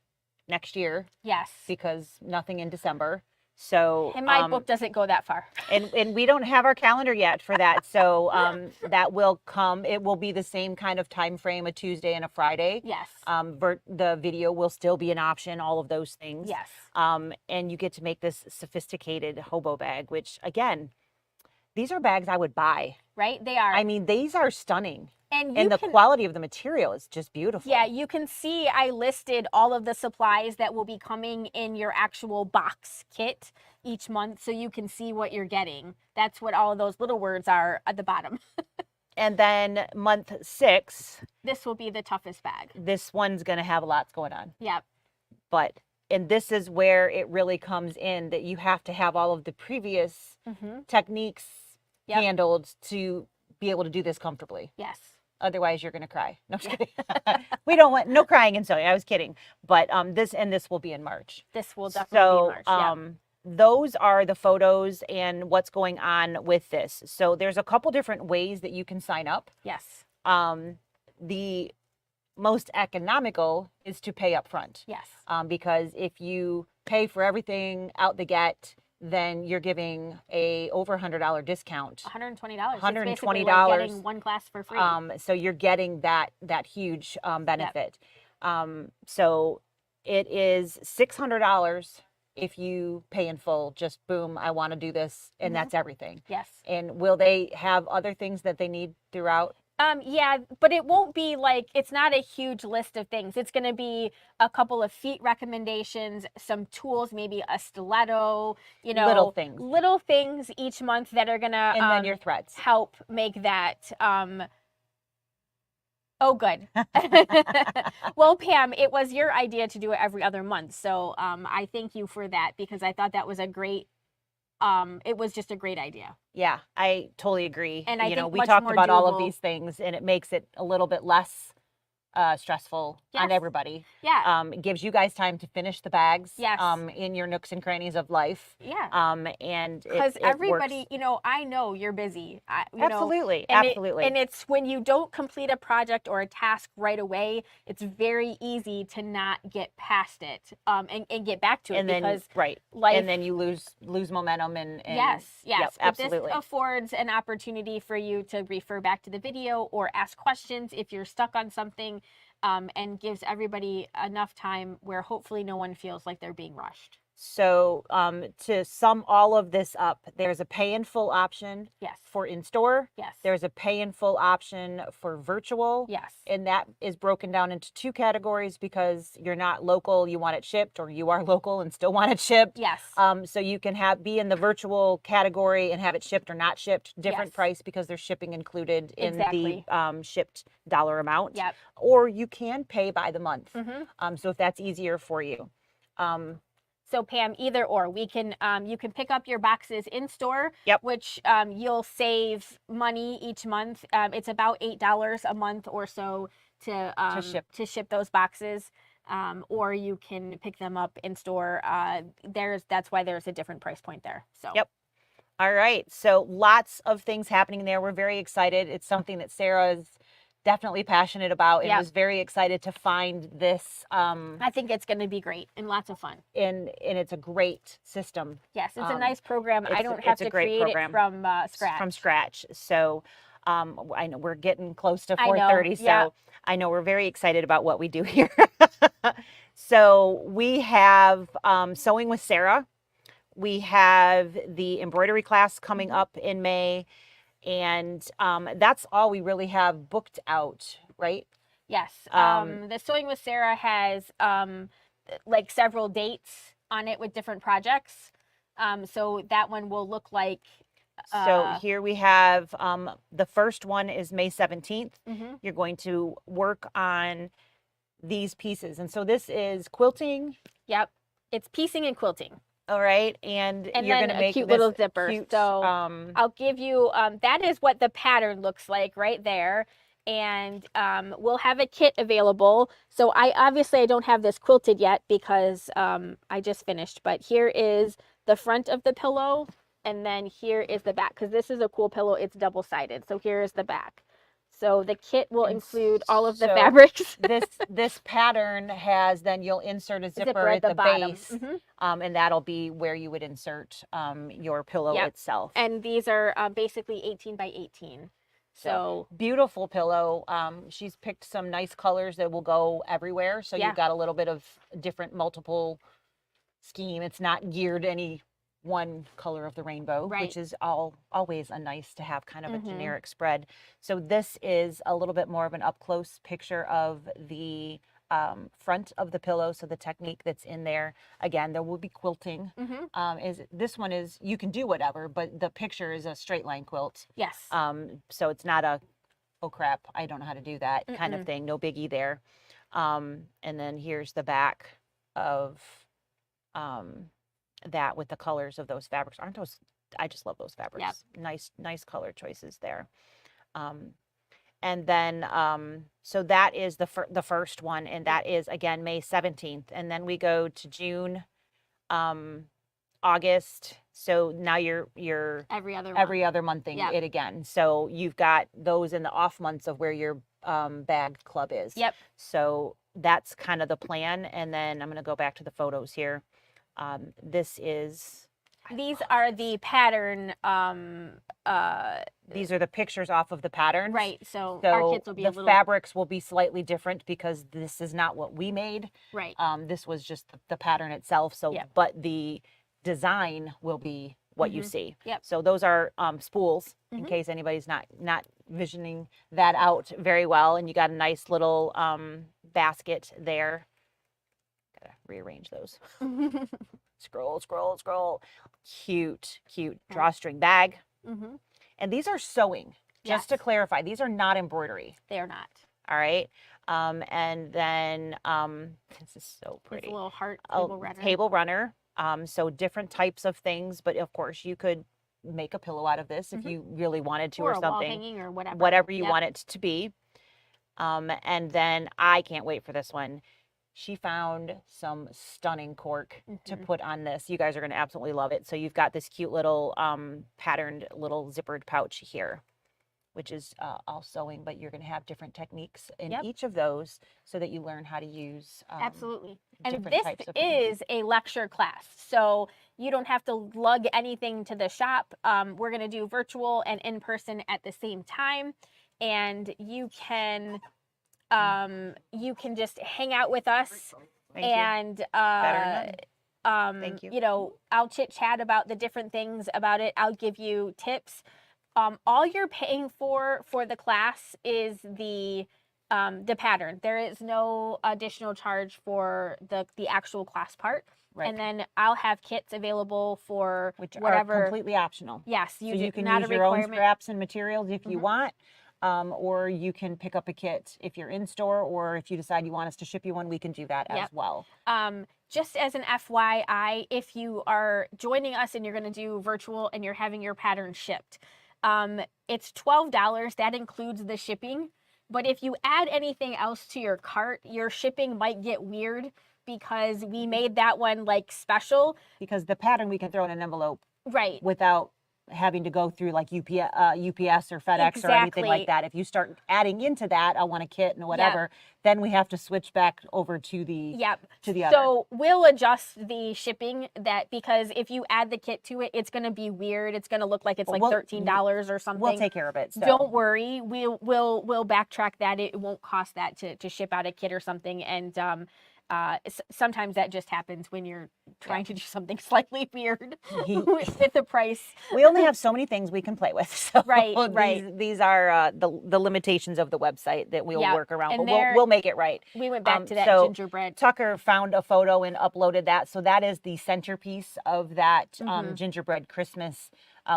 next year Yes. because nothing in December. So And my book doesn't go that far. and we don't have our calendar yet for that. So that will come. It will be the same kind of time frame, a Tuesday and a Friday. Yes. The video will still be an option, all of those things. Yes. And you get to make this sophisticated hobo bag, which again, these are bags I would buy. Right? They are. I mean, these are stunning. And the quality of the material is just beautiful. Yeah, you can see I listed all of the supplies that will be coming in your actual box kit each month, so you can see what you're getting. That's what all of those little words are at the bottom. And then month 6, This will be the toughest bag. this one's going to have lots going on. Yep. And this is where it really comes in that you have to have all of the previous techniques Yep. handled to be able to do this comfortably. Yes. Otherwise, you're going to cry. No, I'm just kidding. We don't want no crying and sewing. I was kidding. But this will be in March. This will definitely be March. Yep. Those are the photos and what's going on with this. So there's a couple different ways that you can sign up. Yes. The most economical is to pay up front. Yes. Because if you pay for everything out the gate, then you're giving a over $100 discount. $120. $120. It's basically like getting one class for free. So you're getting that huge benefit. So it is $600 if you pay in full. Just boom, I want to do this, and that's everything. Yes. And will they have other things that they need throughout? Yeah, but it won't be like, it's not a huge list of things. It's going to be a couple of feet recommendations, some tools, maybe a stiletto, little things each month that are going to And then your threads. help make that. Oh, good. Well, Pam, it was your idea to do it every other month. So I thank you for that, because I thought that was it was just a great idea. Yeah, I totally agree. And I think we much talked more about all of doable. these things, and it makes it a little bit less stressful on Yes. everybody. Yeah. It gives you guys time to finish the bags. Yes. In your nooks and crannies of life. Yeah. And Because it everybody, works. I know you're busy. Absolutely, and absolutely. And it's when you don't complete a project or a task right away, it's very easy to not get past it and get back to it, and then because life, and then you lose momentum and yes. Yep, But absolutely. this affords an opportunity for you to refer back to the video or ask questions if you're stuck on something, and gives everybody enough time where hopefully no one feels like they're being rushed. So to sum all of this up, there's a pay in full option Yes. for in-store. Yes. There's a pay in full option for virtual. Yes. And that is broken down into 2 categories because you're not local, you want it shipped, or you are local and still want it shipped. Yes. So you can be in the virtual category and have it shipped or not shipped, different Yes. price because there's shipping included in Exactly. the shipped dollar amount. Yep. Or you can pay by the month. Mm-hmm. So if that's easier for you. So Pam, either or, we can you can pick up your boxes in store, Yep. which you'll save money each month. It's about $8 a month or so to ship those boxes, or you can pick them up in store. That's why there's a different price point there. So Yep. All right. So lots of things happening there. We're very excited. It's something that Sarah is definitely passionate about and Yep. was very excited to find this. I think it's going to be great and lots of fun. And it's a great system. Yes, it's a nice program. I don't have to create it from scratch. From scratch. So I know we're getting close to I know, 4:30, so yeah. I know we're very excited about what we do here. So we have Sewing with Sarah. We have the embroidery class coming up in May. And that's all we really have booked out, right? Yes. The Sewing with Sarah has like several dates on it with different projects. So that one will look like. So here we have the first one is May 17th. Mm-hmm. You're going to work on these pieces. And so this is quilting. Yep. It's piecing and quilting. All right. And you're then going to make a cute this little zipper. cute, So I'll give you, that is what the pattern looks like right there. And we'll have a kit available. So I don't have this quilted yet because I just finished. But here is the front of the pillow. And then here is the back. Because this is a cool pillow. It's double-sided. So here is the back. So the kit will include all of the fabrics. this pattern has, then you'll insert a zipper at the bottom. base, Mm-hmm. and that'll be where you would insert your pillow itself. And these are basically 18 by 18. So beautiful pillow. She's picked some nice colors that will go everywhere. So you've got a little bit of different multiple scheme. It's not geared any one color of the rainbow, which is always a nice to have kind of a generic spread. So this is a little bit more of an up close picture of the front of the pillow. So the technique that's in there, again, there will be quilting. This one is, you can do whatever, but the picture is a straight line quilt. Yes. So it's not a, oh crap, I don't know how to do that kind of thing. No biggie there. And then here's the back of that with the colors of those fabrics. Aren't those, I just love those fabrics. Yep. Nice color choices there. And then, so that is the first one, and that is, again, May 17th. And then we go to June, August. So now you're every other monthing it again. So you've got those in the off months of where your bag club is. Yep. So that's kind of the plan. And then I'm going to go back to the photos here. These are the pattern. These are the pictures off of the patterns. Right. So our kits will be a little. The fabrics will be slightly different because this is not what we made. Right. This was just the pattern itself. So, but the design will be what you see. Yep. So those are spools in case anybody's not visioning that out very well. And you got a nice little basket there. Gotta rearrange those. Scroll. Cute drawstring bag. And these are sewing. Just to clarify, these are not embroidery. They are not. All right. And then this is so pretty. It's a little heart table runner. So different types of things, but of course you could make a pillow out of this if you really wanted to, or something. Wall hanging or whatever. Whatever you want it to be. And then I can't wait for this one. She found some stunning cork to put on this. You guys are going to absolutely love it. So you've got this cute little patterned little zippered pouch here, which is all sewing, but you're going to have different techniques in each of those so that you learn how to use absolutely. And this is a lecture class, so you don't have to lug anything to the shop. We're going to do virtual and in person at the same time, and you can just hang out with us and Thank you. You know, I'll chit chat about the different things about it. I'll give you tips. All you're paying for the class is the pattern. There is no additional charge for the actual class part. Right. And then I'll have kits available for Which whatever. are completely optional. Yes, So you can not use a your own requirement. scraps and materials if you Mhm. want, or you can pick up a kit if you're in store, or if you decide you want us to ship you one, we can do that as Yep. well. Just as an FYI, if you are joining us and you're going to do virtual and you're having your pattern shipped, it's $12. That includes the shipping. But if you add anything else to your cart, your shipping might get weird because we made that one like special. Because the pattern we can throw in an envelope Right. without having to go through like UPS or FedEx or anything Exactly. like that. If you start adding into that, I want a kit and whatever, then we have to switch back over to the Yep. to the other. So we'll adjust the shipping that because if you add the kit to it, it's going to be weird. It's going to look like it's like $13 or something. We'll take care of it. So. Don't worry. We'll backtrack that. It won't cost that to ship out a kit or something. And sometimes that just happens when you're trying to do something slightly weird with the price. We only have so many things we can play with. So Right. These are the limitations of the website that we'll work around, And but we'll make it right. We went back to that so gingerbread. Tucker found a photo and uploaded that. So that is the centerpiece of that gingerbread Christmas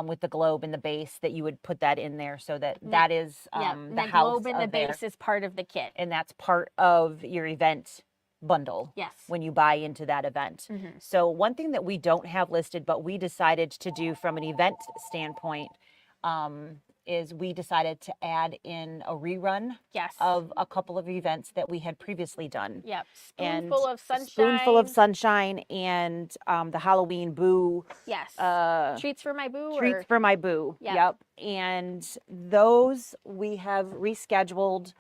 with the globe in the base that you would put that in there. So that is the house globe in the base is part of the kit. And that's part of your event bundle. Yes. When you buy into that event. So one thing that we don't have listed, but we decided to do from an event standpoint, is we decided to add in a rerun of a couple of events that we had previously done. Yep. Spoonful of Sunshine and the Halloween Boo. Yes. Treats for My Boo. Treats for My Boo. Yep. And those we have rescheduled.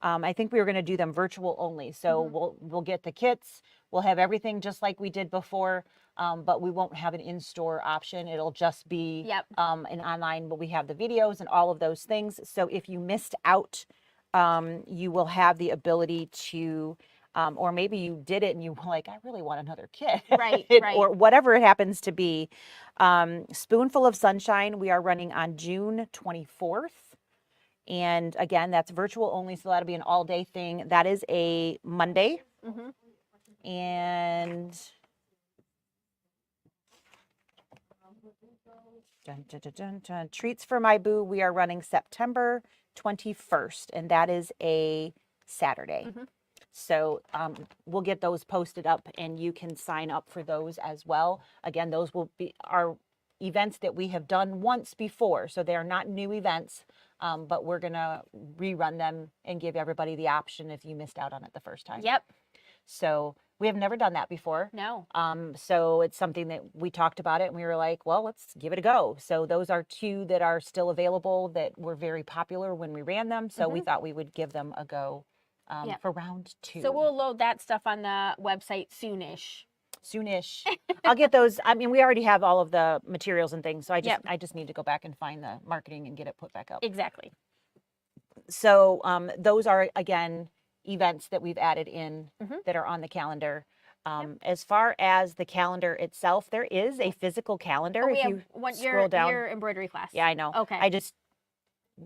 I think we were going to do them virtual only. So we'll get the kits. We'll have everything just like we did before, but we won't have an in-store option. It'll just be an online, but we have the videos and all of those things. So if you missed out, you will have the ability to, or maybe you did it and you were like, I really want another kit. Right. Or whatever it happens to be. Spoonful of Sunshine, we are running on June 24th. And again, that's virtual only, so that'll be an all-day thing. That is a Monday. And Treats for My Boo, we are running September 21st, and that is a Saturday. So we'll get those posted up, and you can sign up for those as well. Again, those will be our events that we have done once before, so they're not new events. But we're going to rerun them and give everybody the option if you missed out on it the first time. Yep. So we have never done that before. No. So it's something that we talked about it and we were like, well, let's give it a go. So those are two that are still available that were very popular when we ran them. So we thought we would give them a go for round 2. So we'll load that stuff on the website soonish. I'll get those. I mean, we already have all of the materials and things. So I just need to go back and find the marketing and get it put back up. Exactly. So those are, again, events that we've added in that are on the calendar. As far as the calendar itself, there is a physical calendar. If you scroll down. Your embroidery class. Yeah, I know. Okay.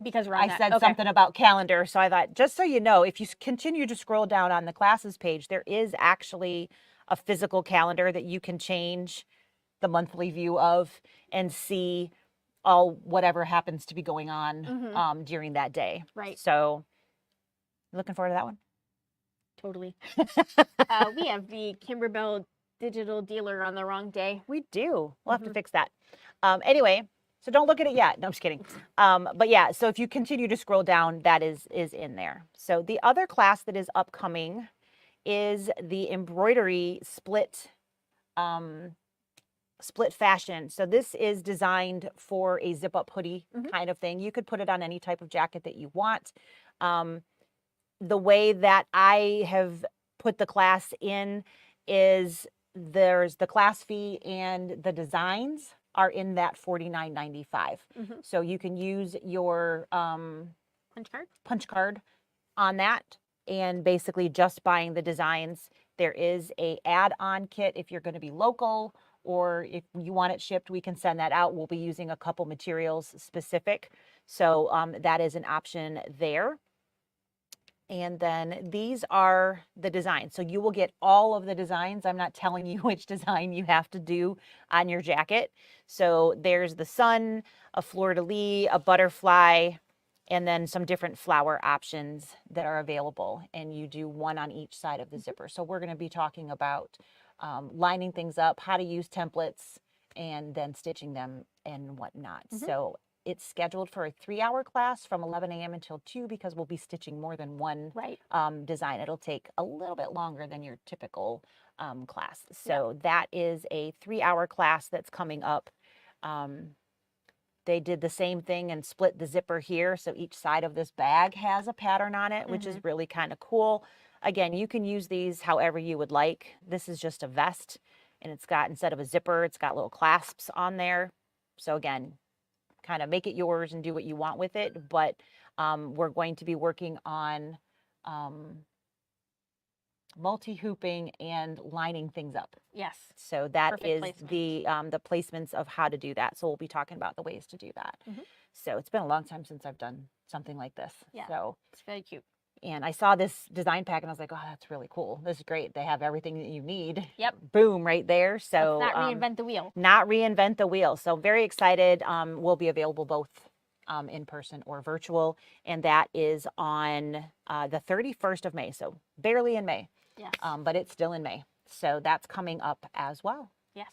Because we're on I said something about calendar. So I thought, just so you know, if you continue to scroll down on the classes page, there is actually a physical calendar that you can change the monthly view of and see all whatever happens to be going on during that day. Right. So looking forward to that one? Totally. We have the Kimberbell digital dealer on the wrong day. We do. We'll have to fix that. Anyway, so don't look at it yet. No, I'm just kidding. But yeah, so if you continue to scroll down, that is in there. So the other class that is upcoming is the embroidery split fashion. So this is designed for a zip up hoodie kind of thing. You could put it on any type of jacket that you want. The way that I have put the class in is there's the class fee and the designs are in that $49.95. So you can use your punch card on that and basically just buying the designs There is a add-on kit if you're going to be local, or if you want it shipped, we can send that out. We'll be using a couple materials specific. So that is an option there. And then these are the designs. So you will get all of the designs. I'm not telling you which design you have to do on your jacket. So there's the sun, a fleur-de-lis, a butterfly, and then some different flower options that are available. And you do one on each side of the zipper. So we're going to be talking about lining things up, how to use templates, and then stitching them and whatnot. So it's scheduled for a 3-hour class from 11 a.m. until 2 because we'll be stitching more than one design. It'll take a little bit longer than your typical class. So that is a 3-hour class that's coming up. They did the same thing and split the zipper here. So each side of this bag has a pattern on it, which is really kind of cool. Again, you can use these however you would like. This is just a vest, and it's got, instead of a zipper, it's got little clasps on there. So again, kind of make it yours and do what you want with it. But we're going to be working on multi-hooping and lining things up. Yes. So that Perfect is placement. the placements of how to do that. So we'll be talking about the ways to do that. So it's been a long time since I've done something like this. Yeah. So It's very cute. and I saw this design pack and I was like, oh, that's really cool. This is great. They have everything that you need. Yep. Boom, right there. So Let's not reinvent the wheel. Not reinvent the wheel. So very excited. We'll be available both in person or virtual. And that is on the 31st of May. So barely in May. Yes. But it's still in May. So that's coming up as well. Yes.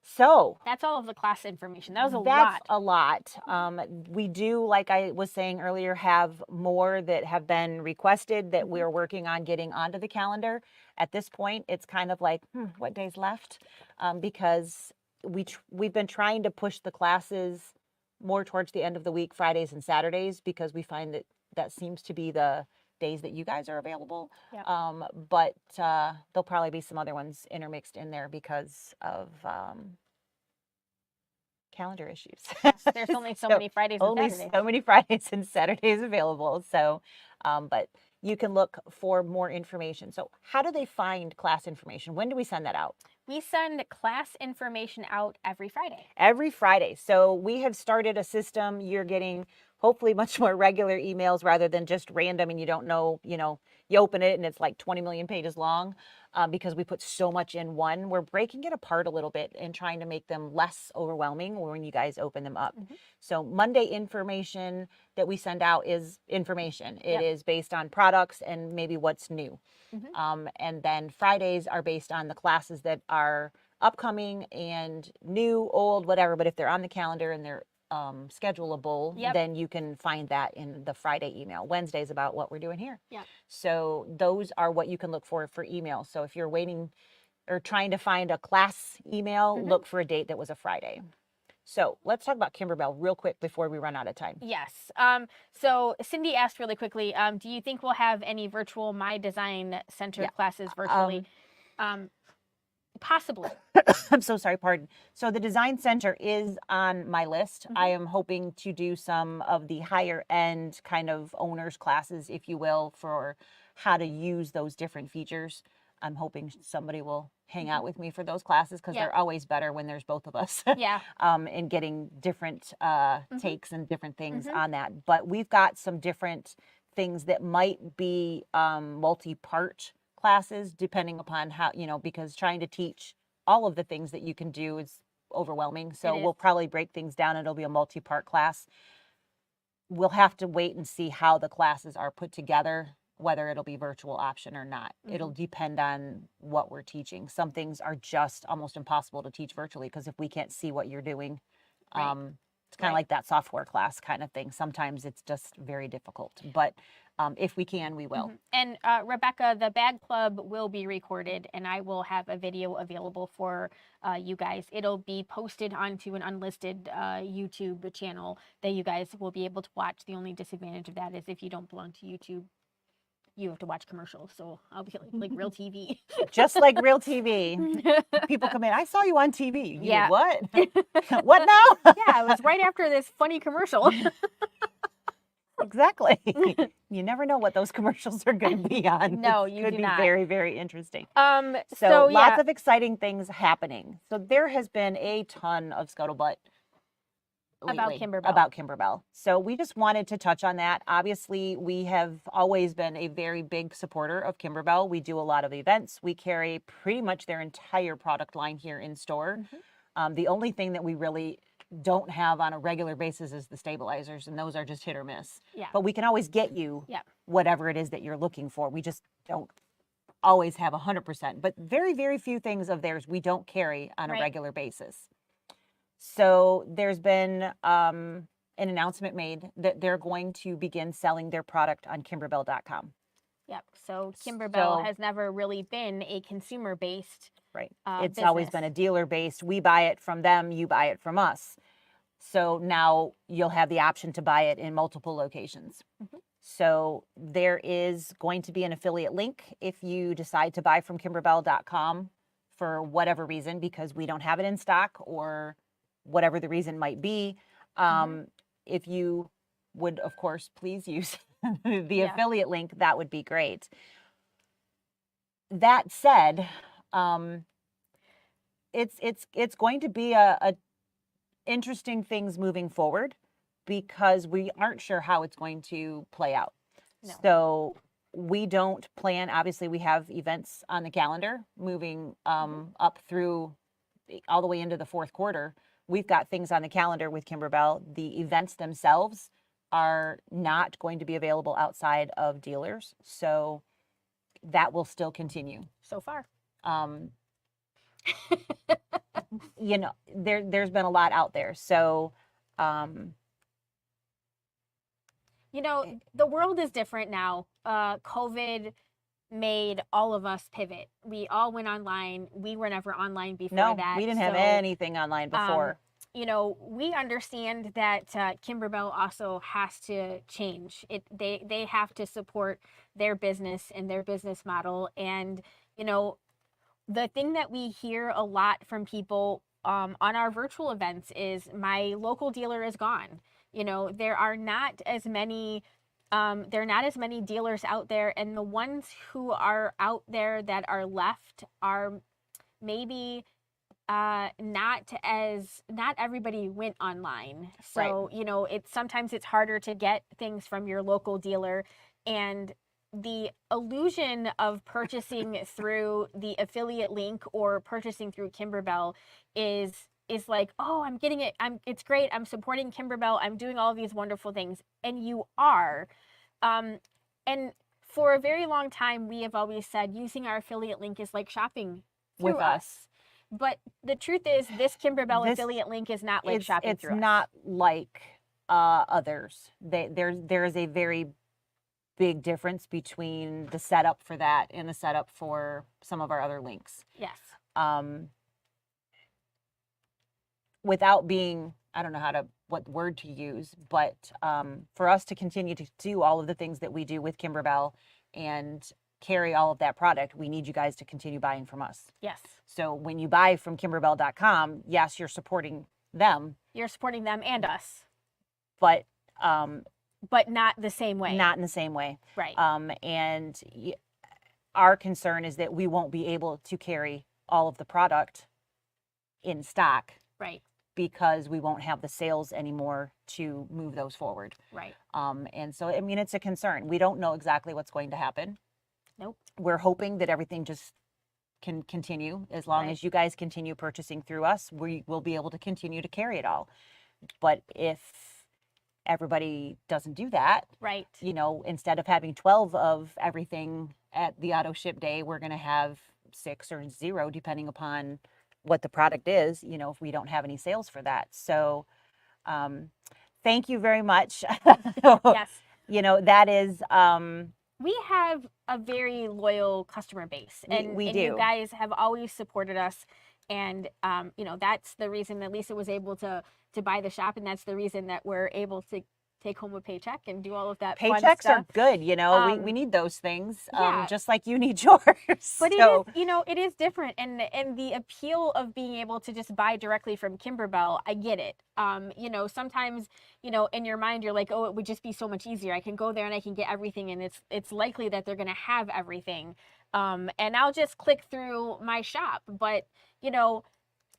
So That's all of the class information. That was a that's lot. a lot. We do, like I was saying earlier, have more that have been requested that we're working on getting onto the calendar. At this point, it's kind of like, what days left? Because we've been trying to push the classes more towards the end of the week, Fridays and Saturdays, because we find that that seems to be the days that you guys are available. Yep. But there'll probably be some other ones intermixed in there because of calendar issues. There's only so many Fridays and only Saturdays. so many Fridays and Saturdays available. So, but you can look for more information. So how do they find class information? When do we send that out? We send class information out every Friday. Every Friday. So we have started a system. You're getting hopefully much more regular emails rather than just random and you don't know, you open it and it's like 20 million pages long because we put so much in one. We're breaking it apart a little bit and trying to make them less overwhelming when you guys open them up. So Monday information that we send out is information. It is based on products and maybe what's new. And then Fridays are based on the classes that are upcoming and new, old, whatever. But if they're on the calendar and they're schedulable, then you can find that in the Friday email. Wednesday's about what we're doing here. So those are what you can look for email. So if you're waiting or trying to find a class email, look for a date that was a Friday. So let's talk about Kimberbell real quick before we run out of time. Yes. So Cindy asked really quickly, do you think we'll have any virtual My Design Center classes virtually? Possibly. I'm so sorry, pardon. So the Design Center is on my list. I am hoping to do some of the higher end kind of owners classes, if you will, for how to use those different features. I'm hoping somebody will hang out with me for those classes because they're always better when there's both of us. And getting different takes and different things on that. But we've got some different things that might be multi-part classes depending upon how, because trying to teach all of the things that you can do is overwhelming. So we'll probably break things down. It'll be a multi-part class. We'll have to wait and see how the classes are put together, whether it'll be virtual option or not. It'll depend on what we're teaching. Some things are just almost impossible to teach virtually because if we can't see what you're doing, it's kind of like that software class kind of thing. Sometimes it's just very difficult, but if we can, we will. And Rebecca, the Bag Club will be recorded and I will have a video available for you guys. It'll be posted onto an unlisted YouTube channel that you guys will be able to watch. The only disadvantage of that is if you don't belong to YouTube, you have to watch commercials. So I'll be like real TV. Just like real TV. People come in, I saw you on TV. You Yeah. What? What now? Yeah, it was right after this funny commercial. Exactly. You never know what those commercials are going to be on. No, It you could do be not. very, very interesting. So So yeah, lots of exciting things happening. So there has been a ton of scuttlebutt about lately Kimberbell. about Kimberbell. So we just wanted to touch on that. Obviously, we have always been a very big supporter of Kimberbell. We do a lot of events. We carry pretty much their entire product line here in store. The only thing that we really don't have on a regular basis is the stabilizers, and those are just hit or miss. Yeah. But we can always get you Yeah. whatever it is that you're looking for. We just don't always have 100%. But very, very few things of theirs we don't carry on a Right. regular basis. So there's been an announcement made that they're going to begin selling their product on kimberbell.com. Yep. So Kimberbell So- has never really been a consumer-based. Right. It's always been a dealer based. We buy it from them, you buy it from us. So now you'll have the option to buy it in multiple locations. So there is going to be an affiliate link if you decide to buy from kimberbell.com for whatever reason, because we don't have it in stock or whatever the reason might be. If you would, of course, please use the Yeah. affiliate link, that would be great. That said, it's going to be a interesting things moving forward because we aren't sure how it's going to play out. No. So we don't plan, obviously we have events on the calendar moving up through all the way into the fourth quarter. We've got things on the calendar with Kimberbell. The events themselves are not going to be available outside of dealers. So that will still continue. So far. You know, there's been a lot out there. So, You know, the world is different now. COVID made all of us pivot. We all went online. We were never online before no, that. we didn't have so, anything online before. You know, we understand that Kimberbell also has to change. They have to support their business and their business model. And, you know, the thing that we hear a lot from people on our virtual events is my local dealer is gone. You know, there are not as many dealers out there, and the ones who are out there that are left are maybe not everybody went online. So, you know, sometimes it's harder to get things from your local dealer, and the illusion of purchasing through the affiliate link or purchasing through Kimberbell is like, oh, I'm getting it. It's great. I'm supporting Kimberbell. I'm doing all of these wonderful things. And you are. And for a very long time, we have always said using our affiliate link is like shopping through With us. But the truth is, this Kimberbell affiliate link is not like shopping through us. It's not like others. There is a very big difference between the setup for that and the setup for some of our other links. Yes. Without being, I don't know what word to use, but for us to continue to do all of the things that we do with Kimberbell and carry all of that product, we need you guys to continue buying from us. Yes. So when you buy from kimberbell.com, yes, you're supporting them. You're supporting them and us. But not the same way. Not in the same way. Right. And our concern is that we won't be able to carry all of the product in stock. Right. Because we won't have the sales anymore to move those forward. Right. And so, I mean, it's a concern. We don't know exactly what's going to happen. Nope. We're hoping that everything just can continue. As long as you guys continue purchasing through us, we will be able to continue to carry it all. But if everybody doesn't do that, right, you know, instead of having 12 of everything at the auto ship day, we're going to have 6 or 0, depending upon what the product is, you know, if we don't have any sales for that. So thank you very much. Yes. You know, that is... we have a very loyal customer base, and we do. You guys have always supported us, and you know, that's the reason that Lisa was able to buy the shop, and that's the reason that we're able to take home a paycheck and do all of that fun Paychecks stuff. are good, you know. We Um, need those things, yeah. just like you need yours. But So it is, it is different, and the appeal of being able to just buy directly from Kimberbell, I get it. Sometimes, in your mind, you're like, oh, it would just be so much easier. I can go there and I can get everything, and it's likely that they're gonna have everything. And I'll just click through my shop. But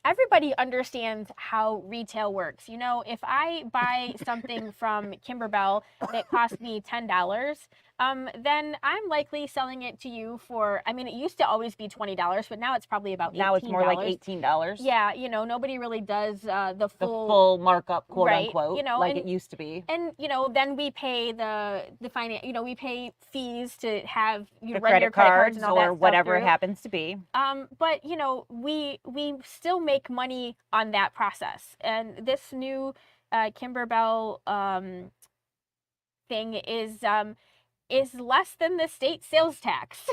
everybody understands how retail works. If I buy something from Kimberbell that costs me $10, then I'm likely selling it to you for, I mean, it used to always be $20, but now it's probably about $18. now it's more like $18. Yeah, nobody really does the The full, full markup, quote right, unquote, like and it used to be. and then we pay the finance, we pay fees to have you The run your credit credit cards cards and all that or stuff whatever it through. happens to be. But we still make money on that process, and this new Kimberbell thing is less than the state sales tax.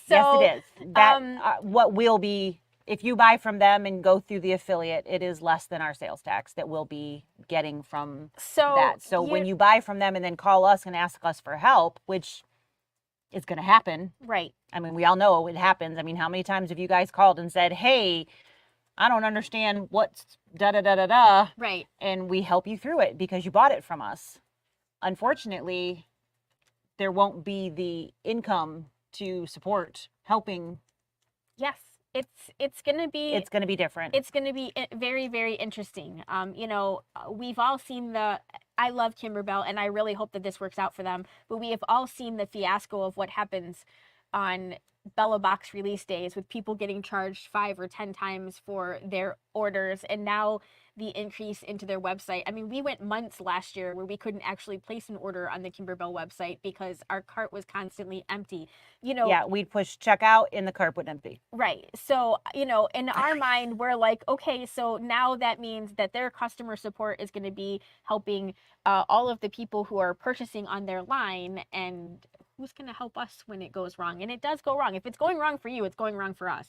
So yes, it is. That um, what will be if you buy from them and go through the affiliate, it is less than our sales tax that we'll be getting from that. So when you buy from them and then call us and ask us for help, which is going to happen. right, I mean, we all know it happens. I mean, how many times have you guys called and said, "Hey, I don't understand what's da da da da da," right, and we help you through it because you bought it from us. Unfortunately, there won't be the income to support helping. yes, it's gonna be It's going to be different. it's going to be very, very interesting. We've all seen I love Kimberbell, and I really hope that this works out for them, but we have all seen the fiasco of what happens on Bella Box release days with people getting charged 5 or 10 times for their orders, and now the increase into their website. I mean, we went months last year where we couldn't actually place an order on the Kimberbell website because our cart was constantly empty. Yeah, we'd push checkout and the cart would empty. Right. So, in our mind, we're like, okay, so now that means that their customer support is going to be helping all of the people who are purchasing on their line, and who's going to help us when it goes wrong? And it does go wrong. If it's going wrong for you, it's going wrong for us.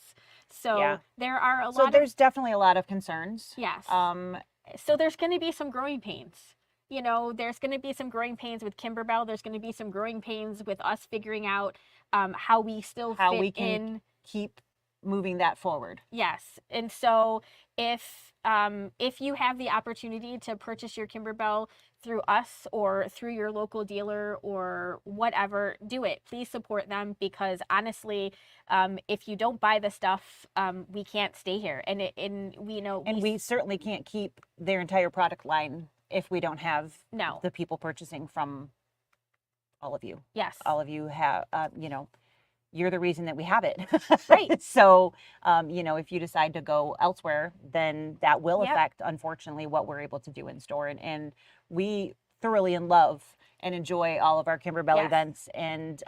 So Yeah. there are a So lot there's definitely a lot of concerns. yes. Um, So there's going to be some growing pains. There's going to be some growing pains with Kimberbell. There's going to be some growing pains with us figuring out how we still how fit we can in. keep moving that forward. Yes. And so if you have the opportunity to purchase your Kimberbell through us or through your local dealer or whatever, do it. Please support them, because honestly, if you don't buy the stuff, we can't stay here. And we certainly can't keep their entire product line if we don't have No. the people purchasing from all of you. Yes. All of you have, you're the reason that we have it. Right. So, if you decide to go elsewhere, then that will Yep. affect, unfortunately, what we're able to do in store. And we thoroughly love and enjoy all of our Kimberbell Yes. events and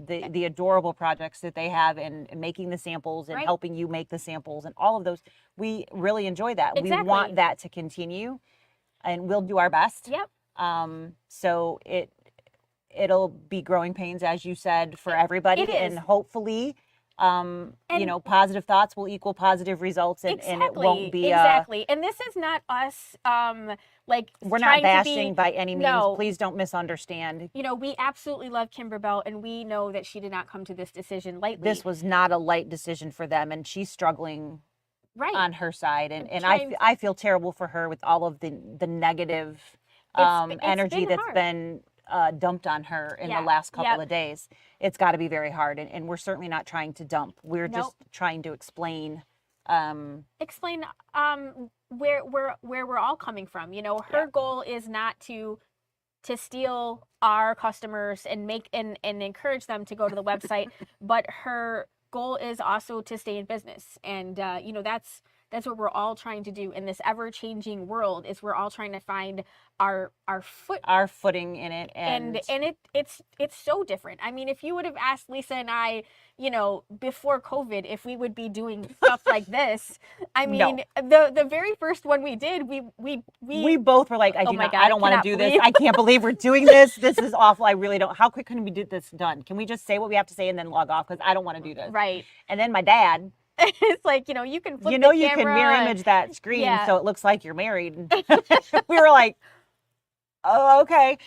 the adorable projects that they have and making the samples and Right. helping you make the samples and all of those. We really enjoy that. We Exactly. want that to continue, and we'll do our best. Yep. So it'll be growing pains, as you said, for everybody. it is. And hopefully, positive thoughts will equal positive results, and it won't be exactly. And this is not us we're not trying bashing to be, by any means. No. Please don't misunderstand. We absolutely love Kimberbell, and we know that she did not come to this decision lightly. This was not a light decision for them, and she's struggling right on her side. And Trying- I feel terrible for her with all of the negative It's energy been that's hard. been dumped on her in Yeah. the last couple Yep. of days. It's got to be very hard, and we're certainly not trying to dump. We're Nope. just trying to explain. Explain where we're all coming from. Her Yeah. goal is not to steal our customers and make and encourage them to go to the website, but her goal is also to stay in business. And that's what we're all trying to do in this ever-changing world. Is we're all trying to find our footing in it, and it's so different. I mean, if you would have asked Lisa and I, before COVID, if we would be doing stuff like this, I mean, the very first one we did, we both were like, Oh my God, I don't want to cannot do this. believe- I can't believe we're doing this. This is awful. I really don't. How quick can we get this done? Can we just say what we have to say and then log off? Because I don't want to do this. right. And then my dad, It's like, you can flip you the can camera mirror and- image that screen Yeah. so it looks like you're married. We were like, Oh, okay.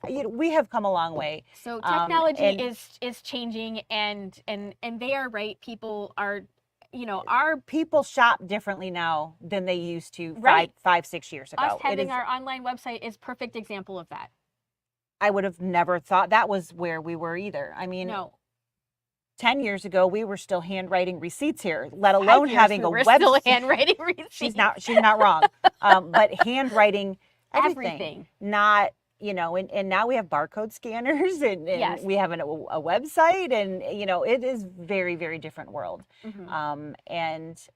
We have come a long way. So technology and- is changing, and they are right. People are, our People shop differently now than they used to Right. 5, 6 years ago. us having our online website is perfect example of that. I would have never thought that was where we were either. I mean, No, 10 years ago, we were still handwriting receipts here, let 5 alone years having we a were still website. handwriting receipts. She's not wrong. But handwriting everything. Everything. Not, and now we have barcode scanners and Yes. we have a website and, it is very, very different world. Mhm. And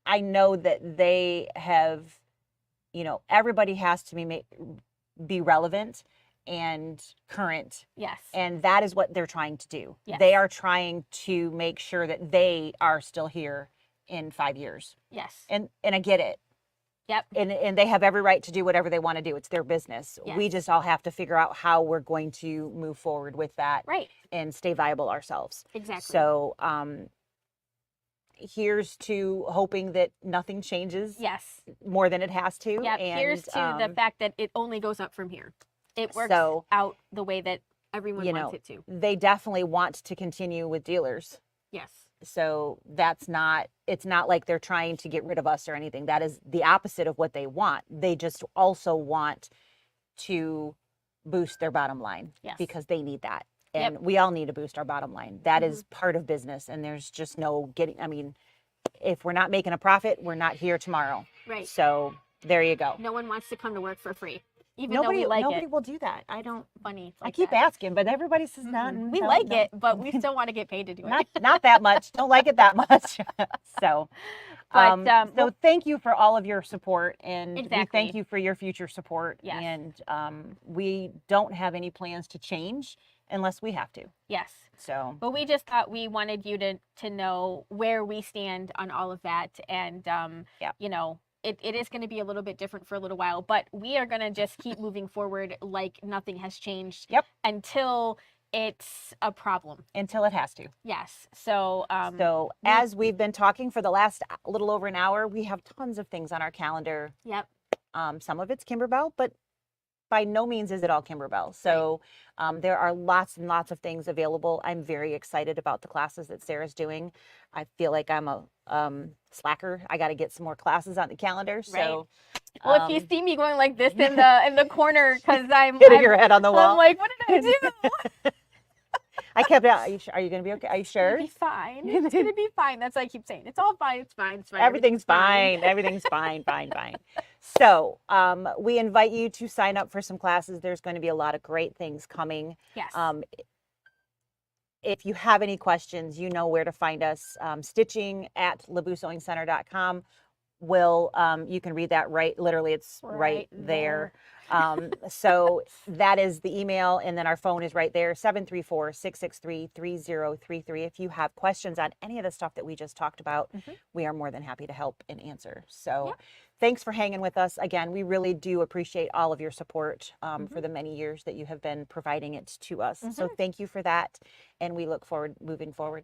I know that they have, everybody has to be relevant and current. Yes. And that is what they're trying to do. Yes. They are trying to make sure that they are still here in 5 years. Yes. And I get it. Yep. And they have every right to do whatever they want to do. It's their business. We Yes. just all have to figure out how we're going to move forward with that Right. and stay viable ourselves. Exactly. So here's to hoping that nothing changes Yes. more than it has to. Yep. And Here's to the fact that it only goes up from here. It works So, out the way that everyone wants it to. they definitely want to continue with dealers. Yes. So it's not like they're trying to get rid of us or anything. That is the opposite of what they want. They just also want to boost their bottom line Yes. because they need that. Yep. And we all need to boost our bottom line. That is part of business. And there's just no if we're not making a profit, we're not here tomorrow. Right. So there you go. No one wants to come to work for free, even Nobody, though we like nobody it. will do that. I don't. Funny. I like keep that. asking, but everybody says not. We like it, but we still want to get paid to do it. Not that much. Don't like it that much. So, But, so well- thank you for all of your support, and we Exactly. thank you for your future support. Yes. And we don't have any plans to change unless we have to. Yes. So, But we just thought we wanted you to know where we stand on all of that. And, Yep. it is going to be a little bit different for a little while, but we are going to just keep moving forward like nothing has changed. Yep. Until it's a problem. until it has to. Yes. So, As we've been talking for the last little over an hour, we have tons of things on our calendar. yep. Some of it's Kimberbell, but by no means is it all Kimberbell. So there are lots and lots of things available. I'm very excited about the classes that Sarah's doing. I feel like I'm a slacker. I got to get some more classes on the calendar. So, Well, if you see me going like this in the corner, because I'm hitting your head on the wall. I'm like, what did I do? I kept out. Are you going to be okay? Are you sure? It's gonna be fine. It's gonna be fine. That's what I keep saying. It's all fine. It's fine. It's fine. Everything's fine. Everything's fine. Fine. So we invite you to sign up for some classes. There's going to be a lot of great things coming. Yes. If you have any questions, you know where to find us. Stitching at labusewingcenter.com. You can read that right. Literally, it's right there. So that is the email. And then our phone is right there, 734-663-3033. If you have questions on any of the stuff that we just talked about, we are more than happy to help and answer. So thanks for hanging with us. Again, we really do appreciate all of your support for the many years that you have been providing it to us. So thank you for that. And we look forward moving forward.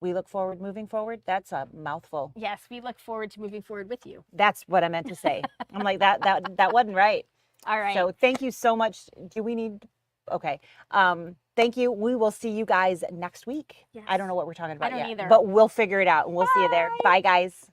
Moving forward. That's a mouthful. Yes, we look forward to moving forward with you. That's what I meant to say. I'm like, that wasn't right. All right. So thank you so much. Do we need, okay. Thank you. We will see you guys next week. Yes. I don't know what we're talking about don't yet, either. but we'll figure it out and we'll see you there. Bye guys.